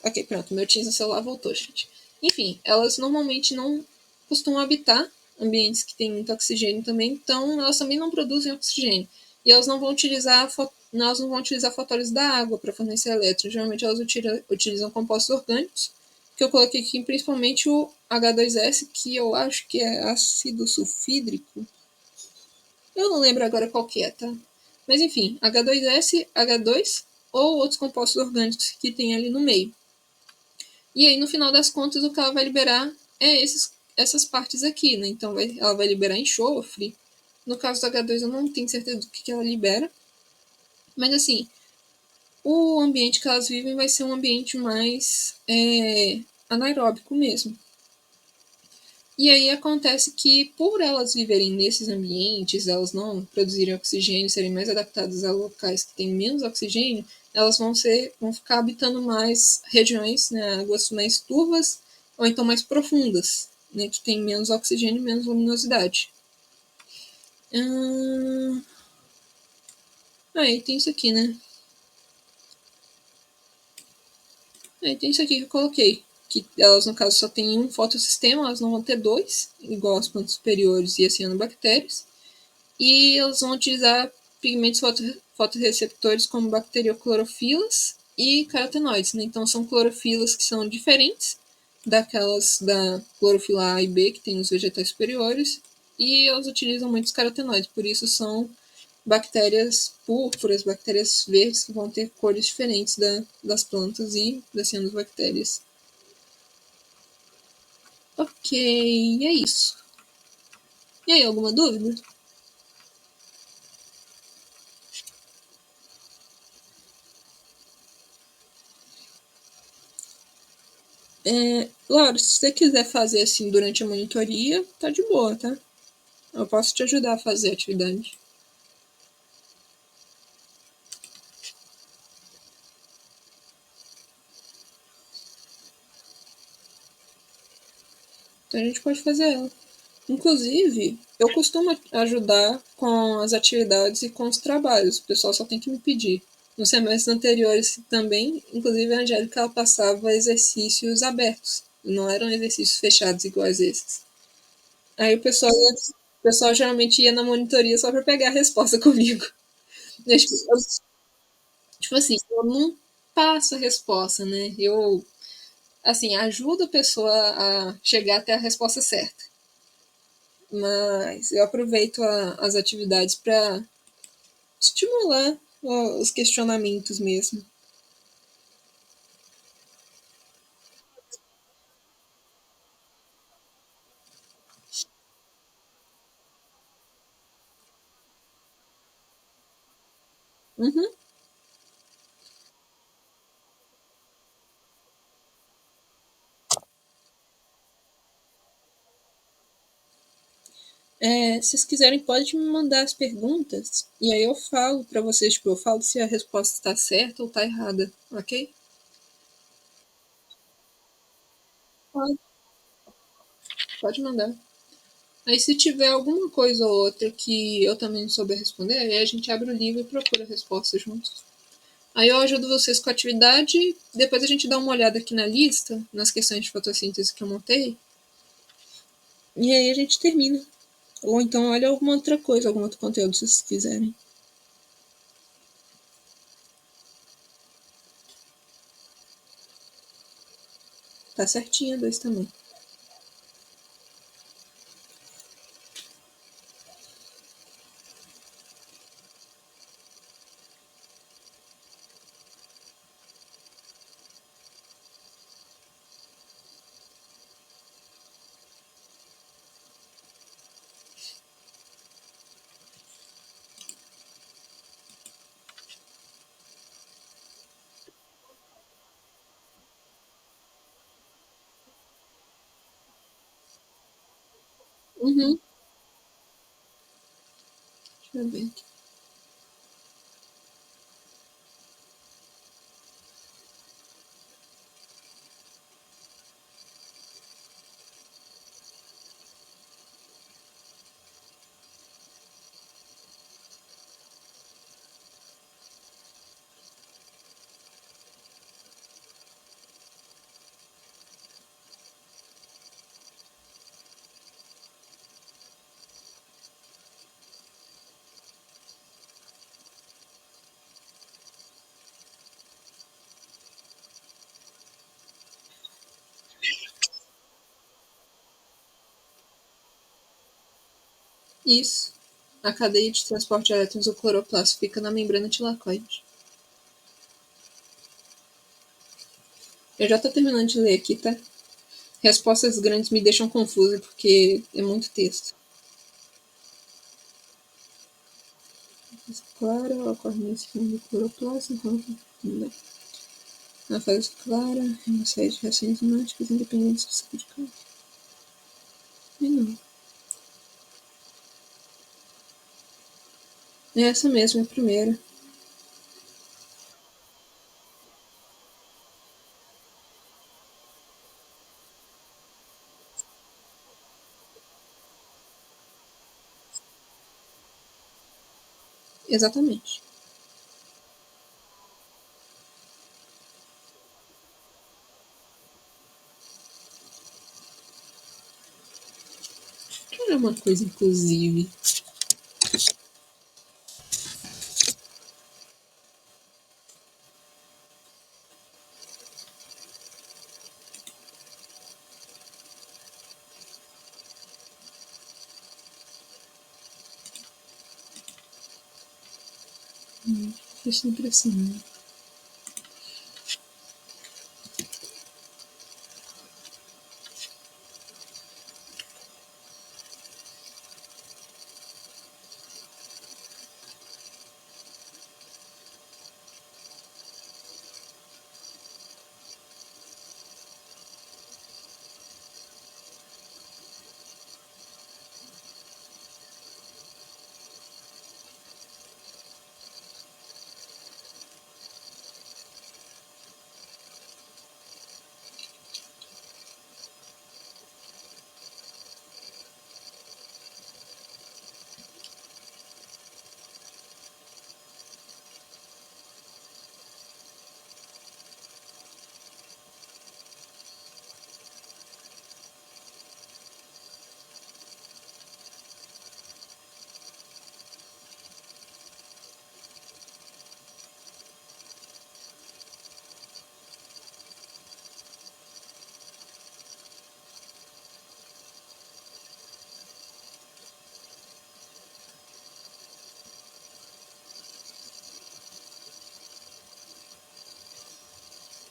Ok, pronto, meu Teams no celular voltou, gente. Enfim, elas normalmente não costumam habitar ambientes que tem muito oxigênio também, então elas também não produzem oxigênio. E elas não vão utilizar a fotólise da água para fornecer elétrons. Geralmente elas utilizam compostos orgânicos, que eu coloquei aqui principalmente o H2S, que eu acho que é ácido sulfídrico. Eu não lembro agora qual que é, tá? Mas enfim, H2S, H2 ou outros compostos orgânicos que tem ali no meio. E aí, no final das contas, o que ela vai liberar é essas partes aqui, né? Então, ela vai liberar enxofre. No caso do H2, eu não tenho certeza do que ela libera. Mas, assim, o ambiente que elas vivem vai ser um ambiente mais anaeróbico mesmo. E aí acontece que, por elas viverem nesses ambientes, elas não produzirem oxigênio, serem mais adaptadas a locais que têm menos oxigênio, elas vão ficar habitando mais regiões, né, águas mais turvas ou então mais profundas, né, que tem menos oxigênio e menos luminosidade. Aí tem isso aqui, né? Aí tem isso aqui que eu coloquei. Que elas, no caso, só tem um fotossistema, elas não vão ter dois, igual as plantas superiores e as cianobactérias. E elas vão utilizar pigmentos fotorreceptores como bacterioclorofilas e carotenoides, né? Então são clorofilas que são diferentes daquelas da clorofila A e B que tem nos vegetais superiores, e elas utilizam muitos carotenoides, por isso são bactérias púrpuras, bactérias verdes que vão ter cores diferentes das plantas e das cianobactérias. Ok, é isso. E aí, alguma dúvida? Laura, se você quiser fazer assim durante a monitoria, tá de boa, tá? Eu posso te ajudar a fazer a atividade. Então a gente pode fazer ela. Inclusive, eu costumo ajudar com as atividades e com os trabalhos. O pessoal só tem que me pedir. Nos semestres anteriores também, inclusive a Angélica ela passava exercícios abertos. Não eram exercícios fechados iguais esses. Aí o pessoal geralmente ia na monitoria só para pegar a resposta comigo. Tipo assim, eu não passo a resposta, né? Eu, assim, ajudo a pessoa a chegar até a resposta certa. Mas eu aproveito as atividades para estimular os questionamentos mesmo. Uhum. Se vocês quiserem, pode me mandar as perguntas e aí eu falo para vocês, tipo, eu falo se a resposta está certa ou está errada, ok? Pode, pode mandar. Aí se tiver alguma coisa ou outra que eu também não souber responder, aí a gente abre o livro e procura a resposta juntos. Aí eu ajudo vocês com a atividade, depois a gente dá uma olhada aqui na lista, nas questões de fotossíntese que eu montei, e aí a gente termina. Ou então olha alguma outra coisa, algum outro conteúdo, se vocês quiserem. Tá certinho, 2 também. Uhum. Deixa eu ver aqui. Isso. A cadeia de transporte de elétrons do cloroplasto fica na membrana tilacoide. Eu já tô terminando de ler aqui, tá? Respostas grandes me deixam confusa porque é muito texto. Clara ocorre nesse fundo do cloroplasto, então não. Na fase clara, é uma série de reações enzimáticas independentes do ciclo de Krebs. E não. É essa mesmo, é a primeira. Exatamente. Deixa eu ver uma coisa, inclusive. Deixa impressão.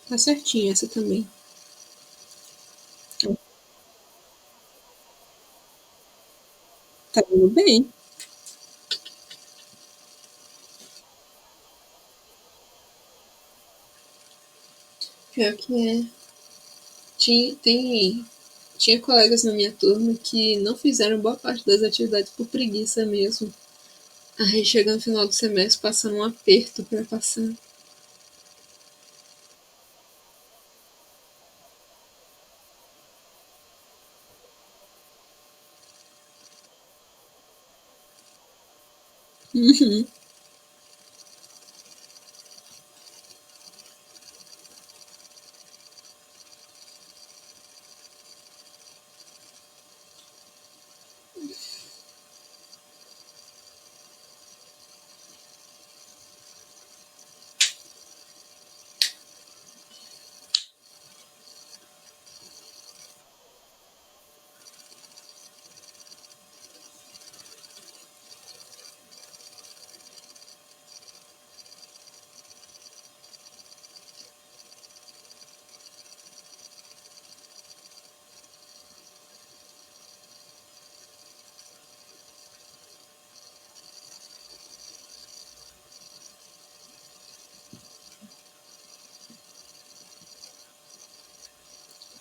Tá certinho essa também. Tá indo bem. Pior que é. Tinha colegas na minha turma que não fizeram boa parte das atividades por preguiça mesmo. Aí chega no final do semestre passando um aperto para passar. Uhum.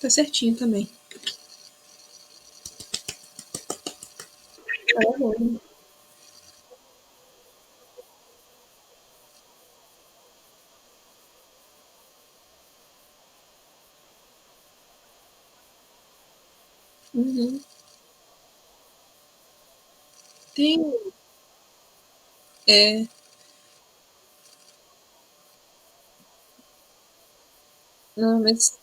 Tá certinho também. Tá bom. Uhum. Tem. É. Não, mas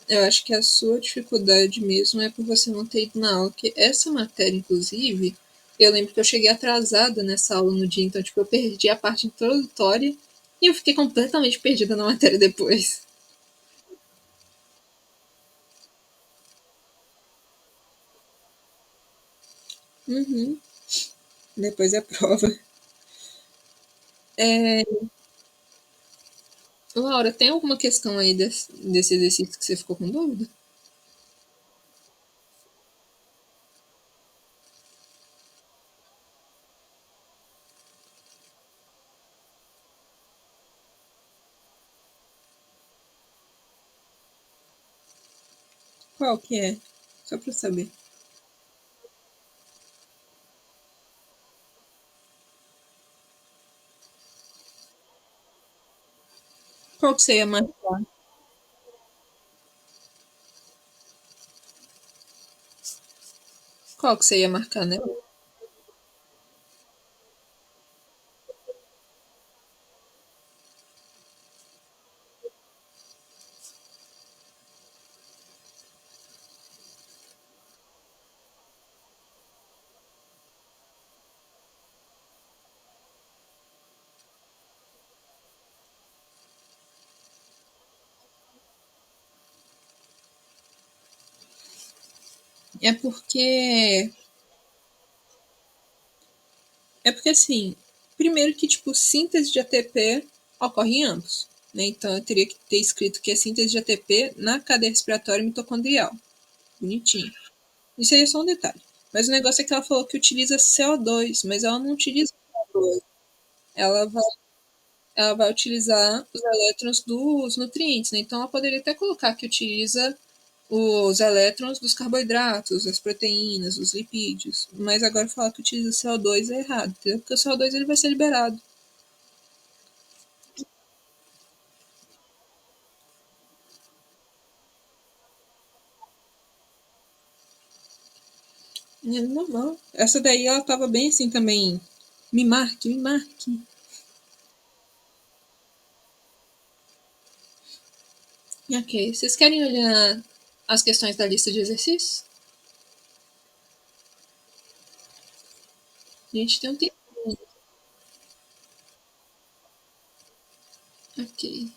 eu acho que a sua dificuldade mesmo é por você não ter ido na aula. Que essa matéria, inclusive, eu lembro que eu cheguei atrasada nessa aula no dia, então, tipo, eu perdi a parte introdutória e eu fiquei completamente perdida na matéria depois. Uhum. Depois é prova. É, Laura, tem alguma questão aí desse exercício que você ficou com dúvida? Qual que é? Só pra eu saber. Qual que você ia marcar? Qual que você ia marcar, né? É porque. É porque assim, primeiro que, tipo, síntese de ATP ocorre em ambos. Né? Então eu teria que ter escrito que é síntese de ATP na cadeia respiratória mitocondrial. Bonitinho. Isso aí é só um detalhe. Mas o negócio é que ela falou que utiliza CO2, mas ela não utiliza CO2. Ela vai, ela vai utilizar os elétrons dos nutrientes, né? Então ela poderia até colocar que utiliza os elétrons dos carboidratos, das proteínas, dos lipídios. Mas agora falar que utiliza CO2 é errado, entendeu? Porque o CO2 ele vai ser liberado. É normal. Essa daí ela tava bem assim também. Me marque, me marque. Ok. Vocês querem olhar as questões da lista de exercícios? A gente tem um tempo. Ok.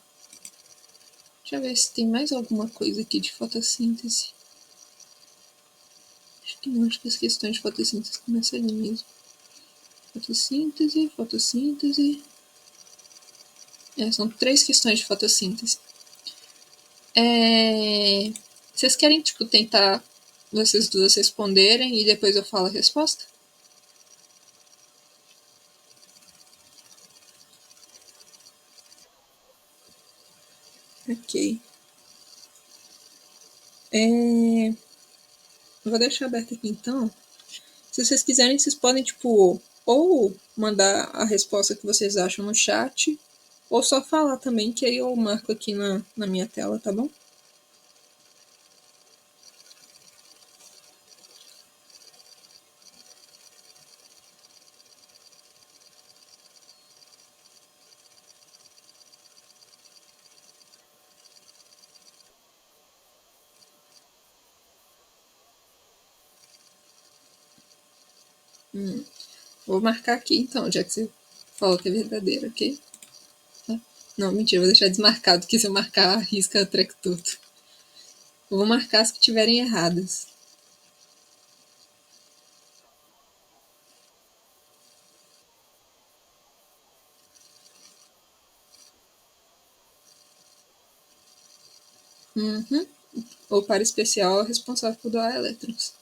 Deixa eu ver se tem mais alguma coisa aqui de fotossíntese. Acho que não, acho que as questões de fotossíntese começam ali mesmo. Fotossíntese, fotossíntese. São três questões de fotossíntese. Vocês querem, tipo, tentar vocês duas responderem e depois eu falo a resposta? Ok. É... Vou deixar aberto aqui então. Se vocês quiserem, vocês podem, tipo, ou mandar a resposta que vocês acham no chat, ou só falar também, que aí eu marco aqui na minha tela, tá bom? Vou marcar aqui então, já que você falou que é verdadeiro, ok? Tá? Não, mentira, vou deixar desmarcado, porque se eu marcar, arrisca o treco todo. Eu vou marcar as que tiverem erradas. Uhum. Ou para especial responsável por doar elétrons.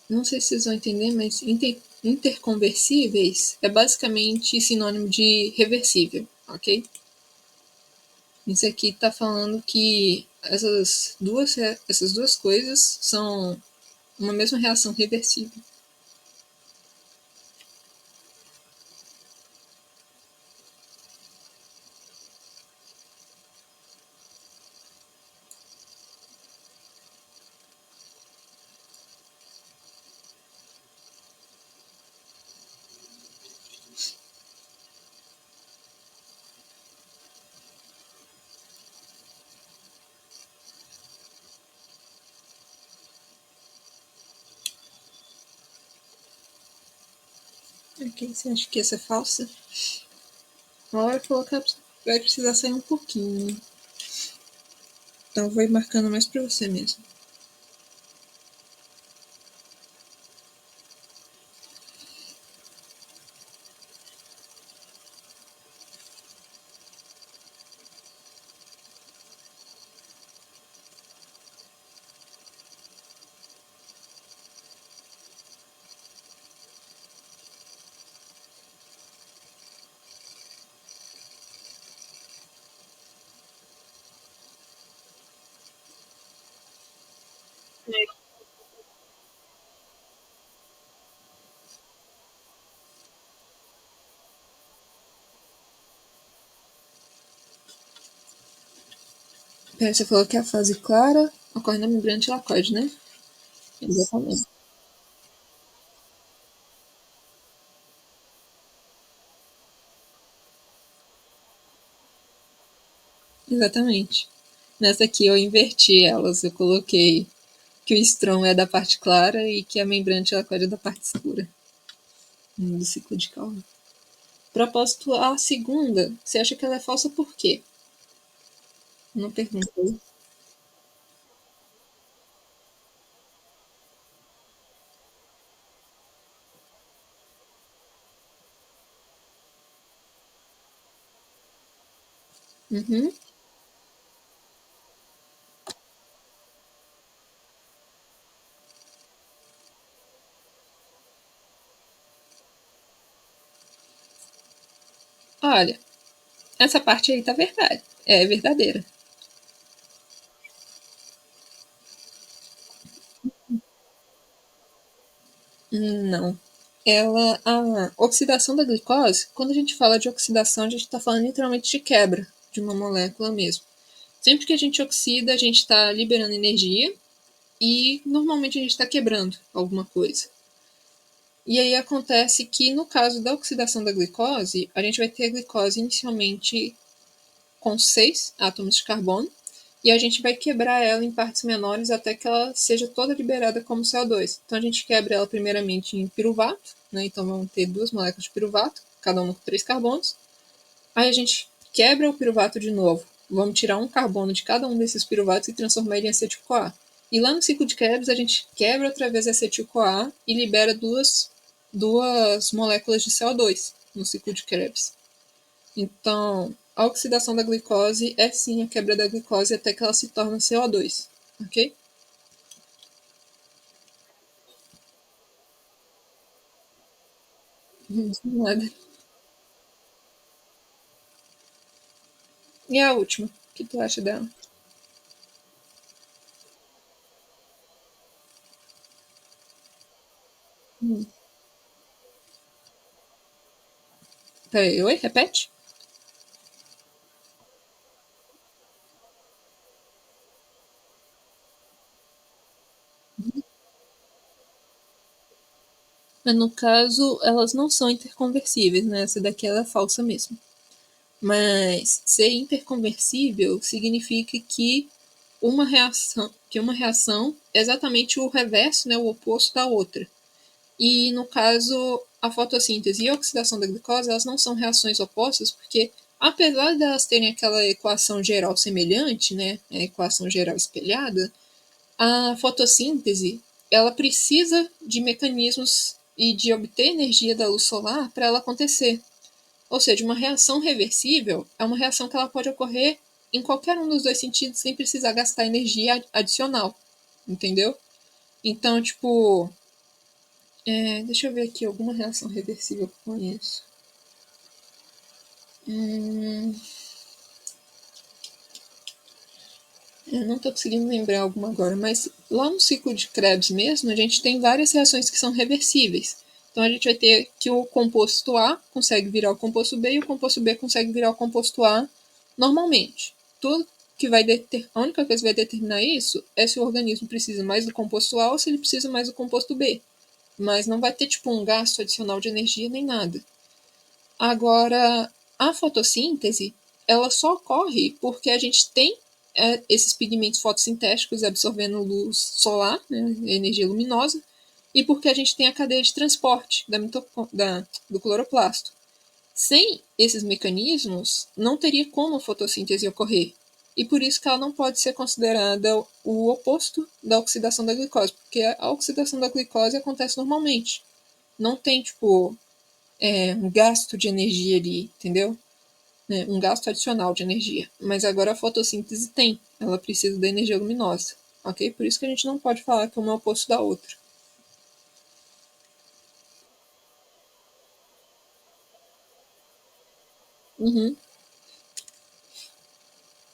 Não sei se vocês vão entender, mas interconversíveis é basicamente sinônimo de reversível, ok? Isso aqui está falando que essas duas coisas são uma mesma reação reversível. Ok, você acha que essa é falsa? A hora que colocar vai precisar sair um pouquinho. Então vou ir marcando mais para você mesmo. Pera, você falou que a fase clara ocorre na membrana tilacoide, né? Exatamente. Exatamente. Nessa aqui eu inverti elas, eu coloquei que o estrom é da parte clara e que a membrana tilacoide é da parte escura do ciclo de Calvin. Propósito a segunda, você acha que ela é falsa por quê? Não perguntei. Uhum. Olha, essa parte aí tá verdade. É verdadeira. Não. A oxidação da glicose, quando a gente fala de oxidação, a gente está falando literalmente de quebra de uma molécula mesmo. Sempre que a gente oxida, a gente está liberando energia e normalmente a gente está quebrando alguma coisa. E aí acontece que no caso da oxidação da glicose, a gente vai ter a glicose inicialmente com 6 átomos de carbono e a gente vai quebrar ela em partes menores até que ela seja toda liberada como CO2. Então a gente quebra ela primeiramente em piruvato, né? Então vamos ter duas moléculas de piruvato, cada uma com 3 carbonos. Aí a gente quebra o piruvato de novo. Vamos tirar um carbono de cada um desses piruvatos e transformar ele em acetil-CoA. E lá no ciclo de Krebs a gente quebra outra vez acetil-CoA e libera duas moléculas de CO2 no ciclo de Krebs. Então, a oxidação da glicose é sim a quebra da glicose até que ela se torna CO2, ok? Nada. E a última, o que tu acha dela? Hum. Peraí, oi? Repete? Mas no caso, elas não são interconversíveis, né? Essa daqui ela é falsa mesmo. Mas ser interconversível significa uma reação é exatamente o reverso, né, o oposto da outra. E no caso, a fotossíntese e a oxidação da glicose, elas não são reações opostas, porque apesar de elas terem aquela equação geral semelhante, né, a equação geral espelhada, a fotossíntese, ela precisa de mecanismos e de obter energia da luz solar para ela acontecer. Ou seja, uma reação reversível é uma reação que ela pode ocorrer em qualquer um dos dois sentidos sem precisar gastar energia adicional, entendeu? Então, tipo, deixa eu ver aqui alguma reação reversível que eu conheço. Eu não estou conseguindo lembrar alguma agora, mas lá no ciclo de Krebs mesmo, a gente tem várias reações que são reversíveis. Então a gente vai ter que o composto A consegue virar o composto B e o composto B consegue virar o composto A normalmente. Tudo que vai a única coisa que vai determinar isso é se o organismo precisa mais do composto A ou se ele precisa mais do composto B. Mas não vai ter tipo um gasto adicional de energia nem nada. Agora, a fotossíntese, ela só ocorre porque a gente tem esses pigmentos fotossintéticos absorvendo luz solar, né, energia luminosa, e porque a gente tem a cadeia de transporte do cloroplasto. Sem esses mecanismos, não teria como a fotossíntese ocorrer. E por isso que ela não pode ser considerada o oposto da oxidação da glicose, porque a oxidação da glicose acontece normalmente. Não tem, tipo, um gasto de energia ali, entendeu? Um gasto adicional de energia. Mas agora a fotossíntese tem, ela precisa da energia luminosa, ok? Por isso que a gente não pode falar que uma é o oposto da outra. Uhum.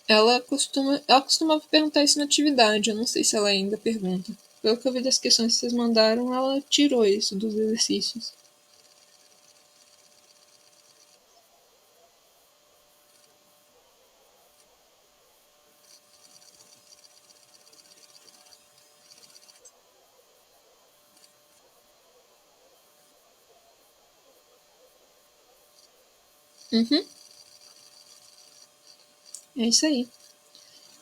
Ela costumava perguntar isso na atividade, eu não sei se ela ainda pergunta. Pelo que eu vi das questões que vocês mandaram, ela tirou isso dos exercícios. Uhum. É isso aí.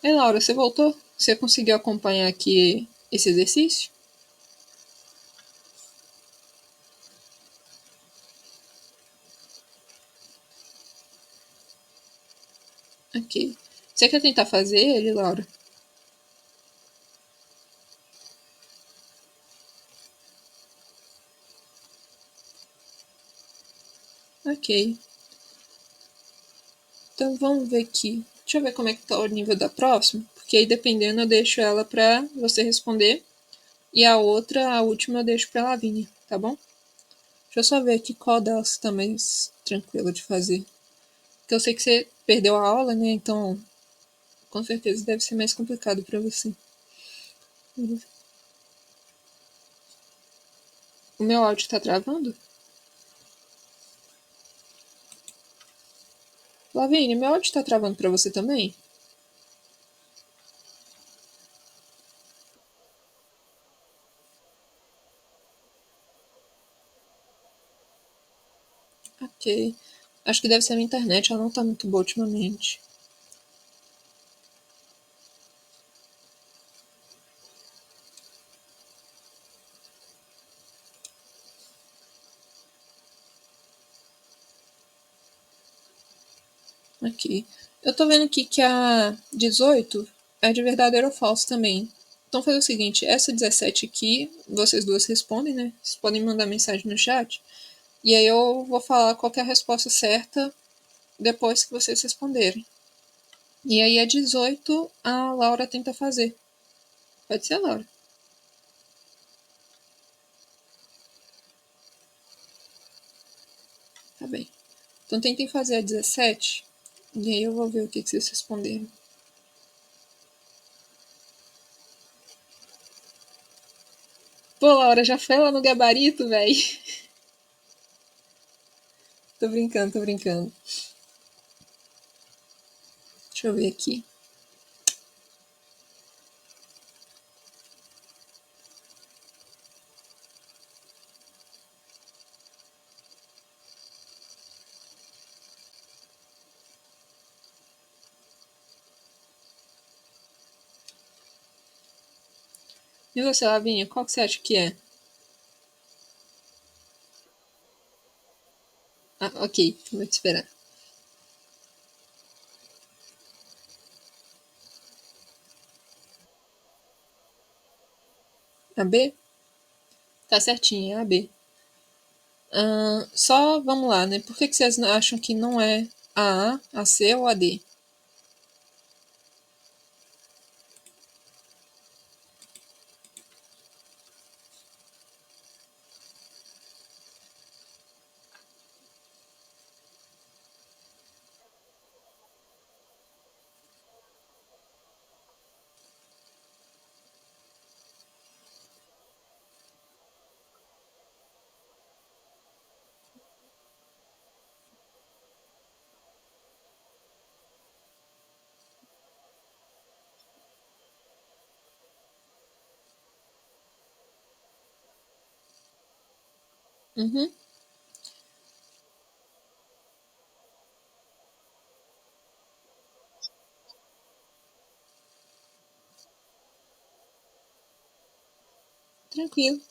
E Laura, você voltou? Você conseguiu acompanhar aqui esse exercício? Ok. Você quer tentar fazer ele, Laura? Ok. Então vamos ver aqui. Deixa eu ver como é que tá o nível da próxima, porque aí dependendo eu deixo ela pra você responder e a outra, a última, eu deixo pra Lavínia, tá bom? Deixa eu só ver aqui qual delas tá mais tranquila de fazer. Porque eu sei que você perdeu a aula, né? Então com certeza deve ser mais complicado pra você. O meu áudio tá travando? Lavínia, meu áudio tá travando pra você também? Ok. Acho que deve ser a minha internet, ela não tá muito boa ultimamente. Aqui. Eu tô vendo aqui que a 18 é de verdadeiro ou falso também. Então fazer o seguinte, essa 17 aqui, vocês duas respondem, né? Vocês podem mandar mensagem no chat. E aí eu vou falar qual é a resposta certa depois que vocês responderem. E aí a 18 a Laura tenta fazer. Pode ser, Laura? Tá bem. Então tentem fazer a 17. E aí eu vou ver o que vocês responderam. Pô, Laura, já foi lá no gabarito, velho? Tô brincando, tô brincando. Deixa eu ver aqui. E você, Lavinha, qual que você acha que é? Ah, ok, vou te esperar. A B? Tá certinho, é a B. Só vamos lá, né? Por que vocês acham que não é a C ou a D? Uhum. Tranquilo.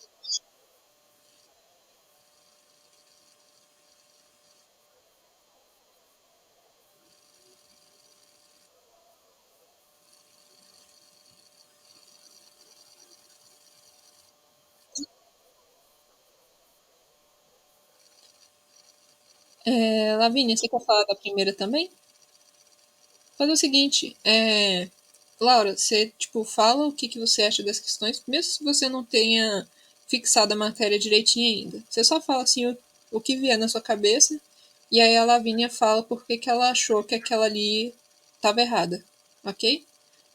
Lavínia, você quer falar da primeira também? Faz o seguinte, Laura, você tipo fala o que, que você acha das questões, mesmo se você não tenha fixado a matéria direitinho ainda. Você só fala assim o que vier na sua cabeça, e aí a Lavínia fala por que, que ela achou que aquela ali estava errada, ok?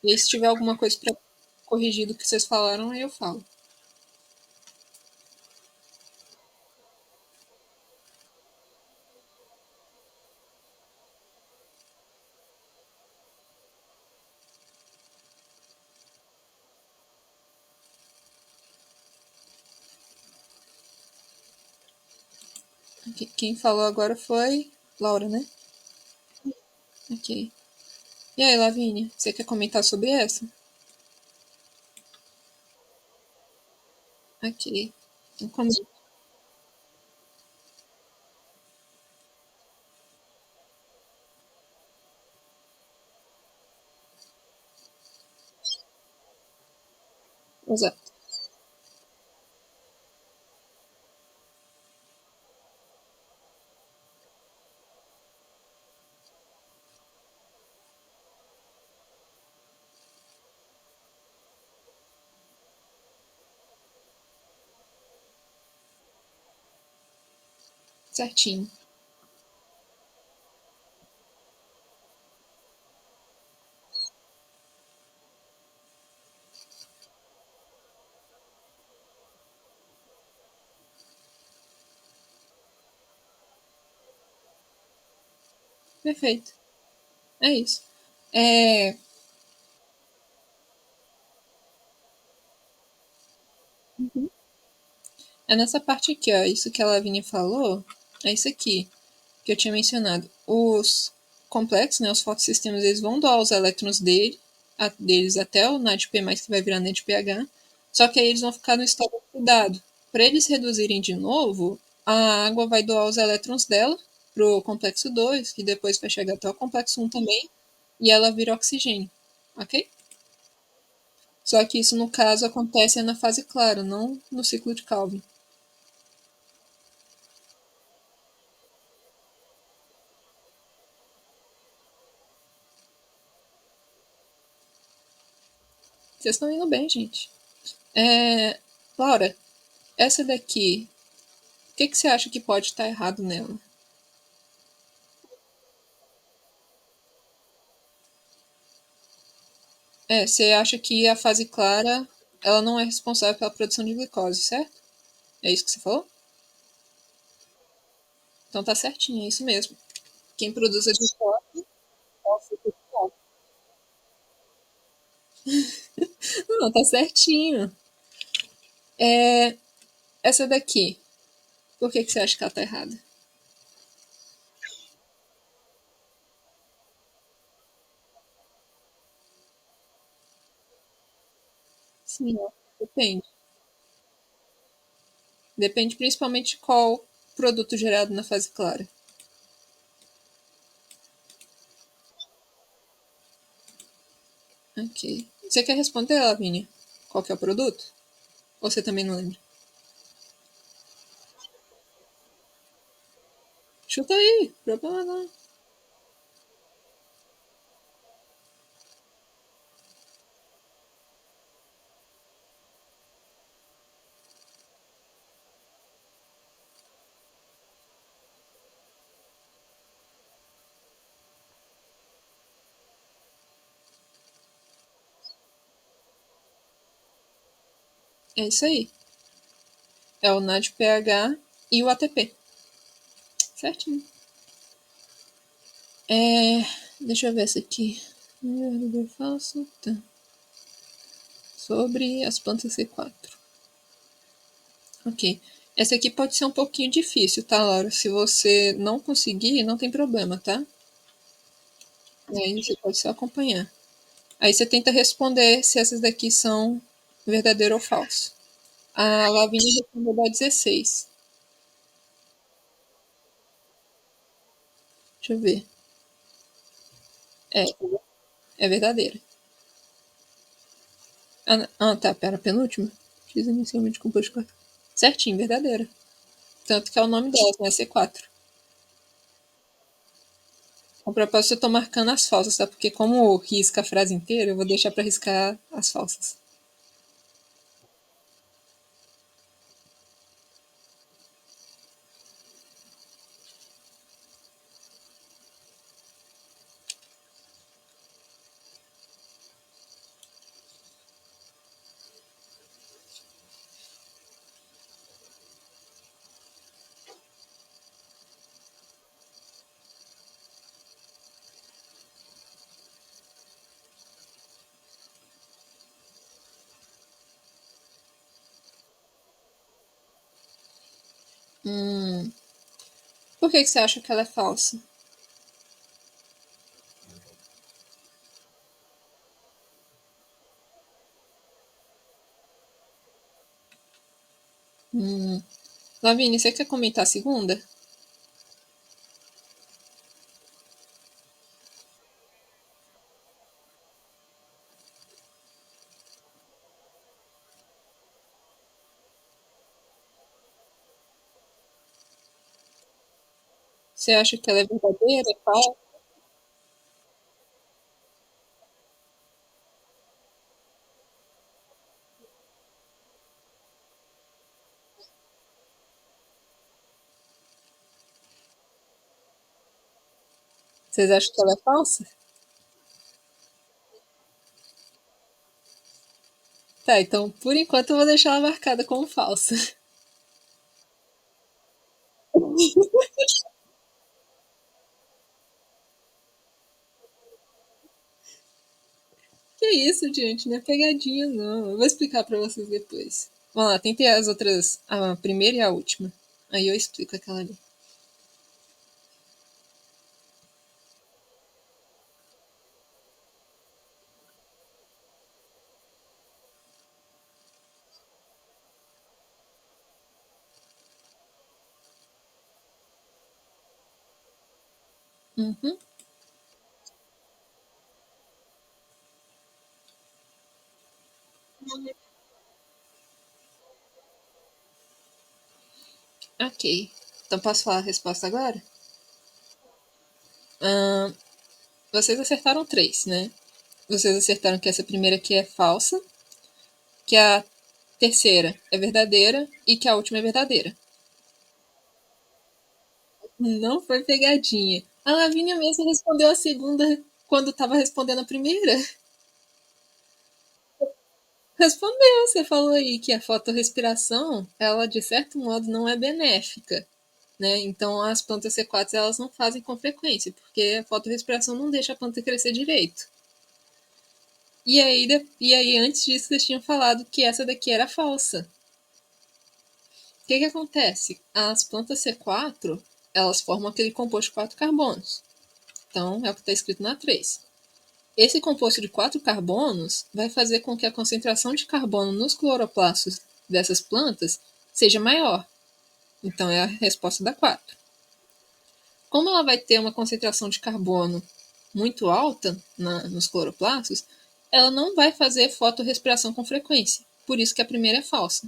E aí se tiver alguma coisa para corrigir do que vocês falaram, aí eu falo. Quem falou agora foi Laura, né? Ok. E aí, Lavínia, você quer comentar sobre essa? Ok. Então, comenta. Exato. Certinho. Perfeito. É isso. É, é nessa parte aqui, ó. Isso que a Lavínia falou, é isso aqui que eu tinha mencionado. Os complexos, né, os fotossistemas, eles vão doar os elétrons deles até o NADP+, que vai virar NADPH, só que aí eles vão ficar no estado oxidado. Para eles reduzirem de novo, a água vai doar os elétrons dela pro complexo 2, que depois vai chegar até o complexo 1 também, e ela vira oxigênio, ok? Só que isso, no caso, acontece na fase clara, não no ciclo de Calvin. Vocês estão indo bem, gente. Laura, essa daqui, o que, que você acha que pode estar errado nela? Você acha que a fase clara, ela não é responsável pela produção de glicose, certo? É isso que você falou? Então tá certinho, é isso mesmo. Quem produz a glicose é o ciclo de Calvin. Não, tá certinho. Essa daqui, por que, que você acha que ela tá errada? Sim, ó, depende. Depende principalmente de qual produto gerado na fase clara. Ok. Você quer responder, Lavínia? Qual que é o produto? Ou você também não lembra? Chuta aí, problema não. É isso aí. É o NADPH e o ATP. Certinho. É, deixa eu ver essa aqui. Verdadeiro falso. Tá. Sobre as plantas C4. Ok. Essa aqui pode ser um pouquinho difícil, tá, Laura? Se você não conseguir, não tem problema, tá? E aí você pode só acompanhar. Aí você tenta responder se essas daqui são verdadeiro ou falso. A Lavínia respondeu da 16. Deixa eu ver. É, é verdadeira. Tá, pera, penúltima? X inicialmente composto de quatro. Certinho, verdadeira. Tanto que é o nome dela, né? C4. A propósito, eu tô marcando as falsas, tá? Porque como risca a frase inteira, eu vou deixar pra riscar as falsas. Hum, por que você acha que ela é falsa? Hum. Lavínia, você quer comentar a segunda? Você acha que ela é verdadeira? Falsa? Vocês acham que ela é falsa? Tá, então por enquanto eu vou deixar ela marcada como falsa. Que isso, gente, não é pegadinha, não. Eu vou explicar pra vocês depois. Vamos lá, tentei as outras, a primeira e a última. Aí eu explico aquela ali. Uhum. Ok. Então posso falar a resposta agora? Ahn, vocês acertaram três, né? Vocês acertaram que essa primeira aqui é falsa, que a terceira é verdadeira e que a última é verdadeira. Não foi pegadinha. A Lavínia mesmo respondeu a segunda quando estava respondendo a primeira. Respondeu, você falou aí que a fotorrespiração, ela de certo modo não é benéfica, né? Então as plantas C4 elas não fazem com frequência, porque a fotorrespiração não deixa a planta crescer direito. E aí antes disso vocês tinham falado que essa daqui era falsa. O que acontece? As plantas C4, elas formam aquele composto de 4 carbonos. Então, é o que está escrito na 3. Esse composto de 4 carbonos vai fazer com que a concentração de carbono nos cloroplastos dessas plantas seja maior. Então, é a resposta da 4. Como ela vai ter uma concentração de carbono muito alta nos cloroplastos, ela não vai fazer fotorrespiração com frequência. Por isso que a primeira é falsa.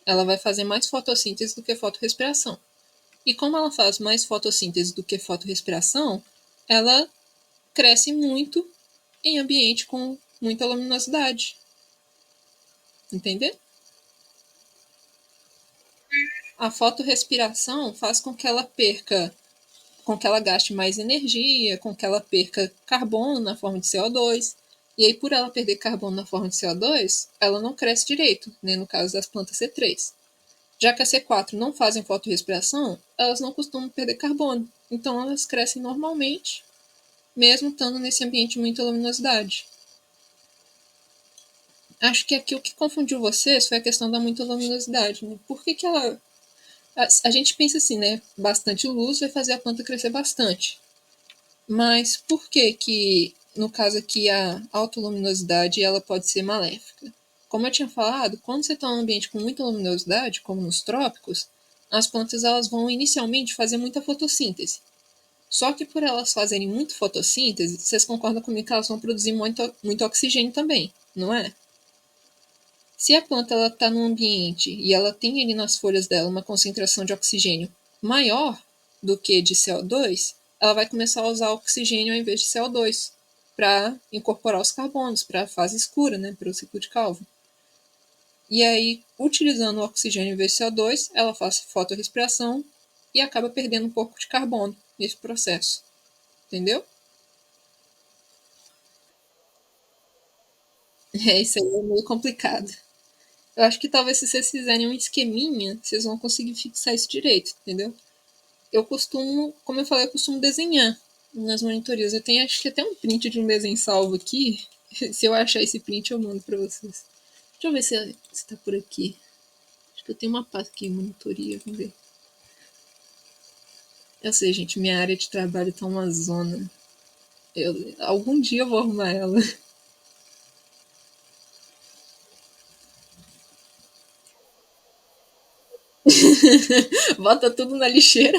Ela vai fazer mais fotossíntese do que fotorrespiração. E como ela faz mais fotossíntese do que fotorrespiração, ela cresce muito em ambiente com muita luminosidade. Entender? A fotorrespiração faz com que ela perca, com que ela gaste mais energia, com que ela perca carbono na forma de CO2. E aí, por ela perder carbono na forma de CO2, ela não cresce direito, né, no caso das plantas C3. Já que a C4 não fazem fotorrespiração, elas não costumam perder carbono. Então elas crescem normalmente, mesmo estando nesse ambiente de muita luminosidade. Acho que aqui o que confundiu vocês foi a questão da muita luminosidade, né? Por que, que ela. A gente pensa assim, né? Bastante luz vai fazer a planta crescer bastante. Mas por que que, no caso aqui, a alta luminosidade ela pode ser maléfica? Como eu tinha falado, quando você está em um ambiente com muita luminosidade, como nos trópicos, as plantas elas vão inicialmente fazer muita fotossíntese. Só que por elas fazerem muito fotossíntese, vocês concordam comigo que elas vão produzir muito oxigênio também, não é? Se a planta está num ambiente e ela tem ali nas folhas dela uma concentração de oxigênio maior do que de CO2, ela vai começar a usar oxigênio ao invés de CO2 para incorporar os carbonos, para a fase escura, né, para o ciclo de Calvin. E aí, utilizando o oxigênio em vez de CO2, ela faz fotorrespiração e acaba perdendo um pouco de carbono nesse processo. Entendeu? É, isso aí é meio complicado. Eu acho que talvez se vocês fizerem um esqueminha, vocês vão conseguir fixar isso direito, entendeu? Eu costumo, como eu falei, eu costumo desenhar nas monitorias. Eu tenho acho que até um print de um desenho salvo aqui. Se eu achar esse print, eu mando pra vocês. Deixa eu ver se tá por aqui. Acho que eu tenho uma pasta aqui, monitoria, vamos ver. Eu sei, gente, minha área de trabalho tá uma zona. Algum dia eu vou arrumar ela. Bota tudo na lixeira.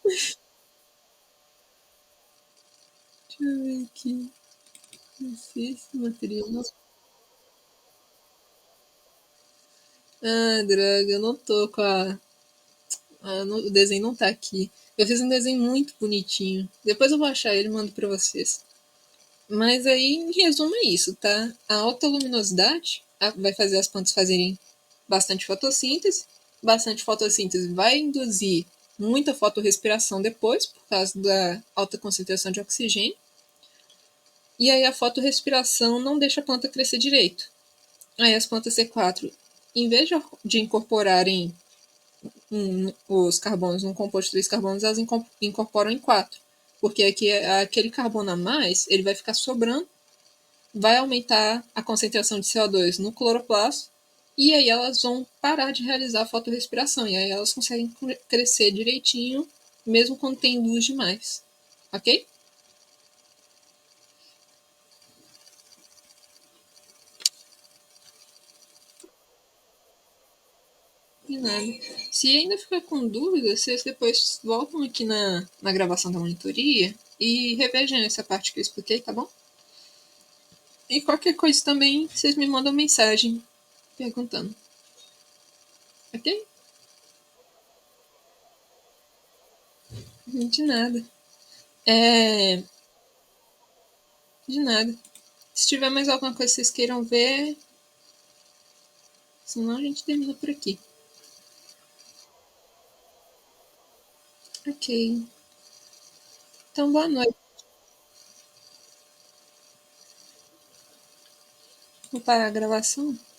Deixa eu ver aqui. Não sei se material. Ah, droga, eu não tô com a. O desenho não tá aqui. Eu fiz um desenho muito bonitinho. Depois eu vou achar ele e mando pra vocês. Mas aí, em resumo, é isso, tá? A alta luminosidade vai fazer as plantas fazerem bastante fotossíntese. Bastante fotossíntese vai induzir muita fotorrespiração depois, por causa da alta concentração de oxigênio. E aí a fotorrespiração não deixa a planta crescer direito. Aí as plantas C4, em vez de incorporarem os carbonos num composto de 3 carbonos, elas incorporam em 4. Porque aqui, aquele carbono a mais, ele vai ficar sobrando, vai aumentar a concentração de CO2 no cloroplasto, e aí elas vão parar de realizar a fotorrespiração, e aí elas conseguem crescer direitinho, mesmo quando tem luz demais. Ok? E nada. Se ainda ficar com dúvida, vocês depois voltam aqui na gravação da monitoria e revejam essa parte que eu expliquei, tá bom? E qualquer coisa também, vocês me mandam mensagem perguntando. Ok? De nada. É. De nada. Se tiver mais alguma coisa que vocês queiram ver, senão a gente termina por aqui. Ok. Então, boa noite. Vou parar a gravação.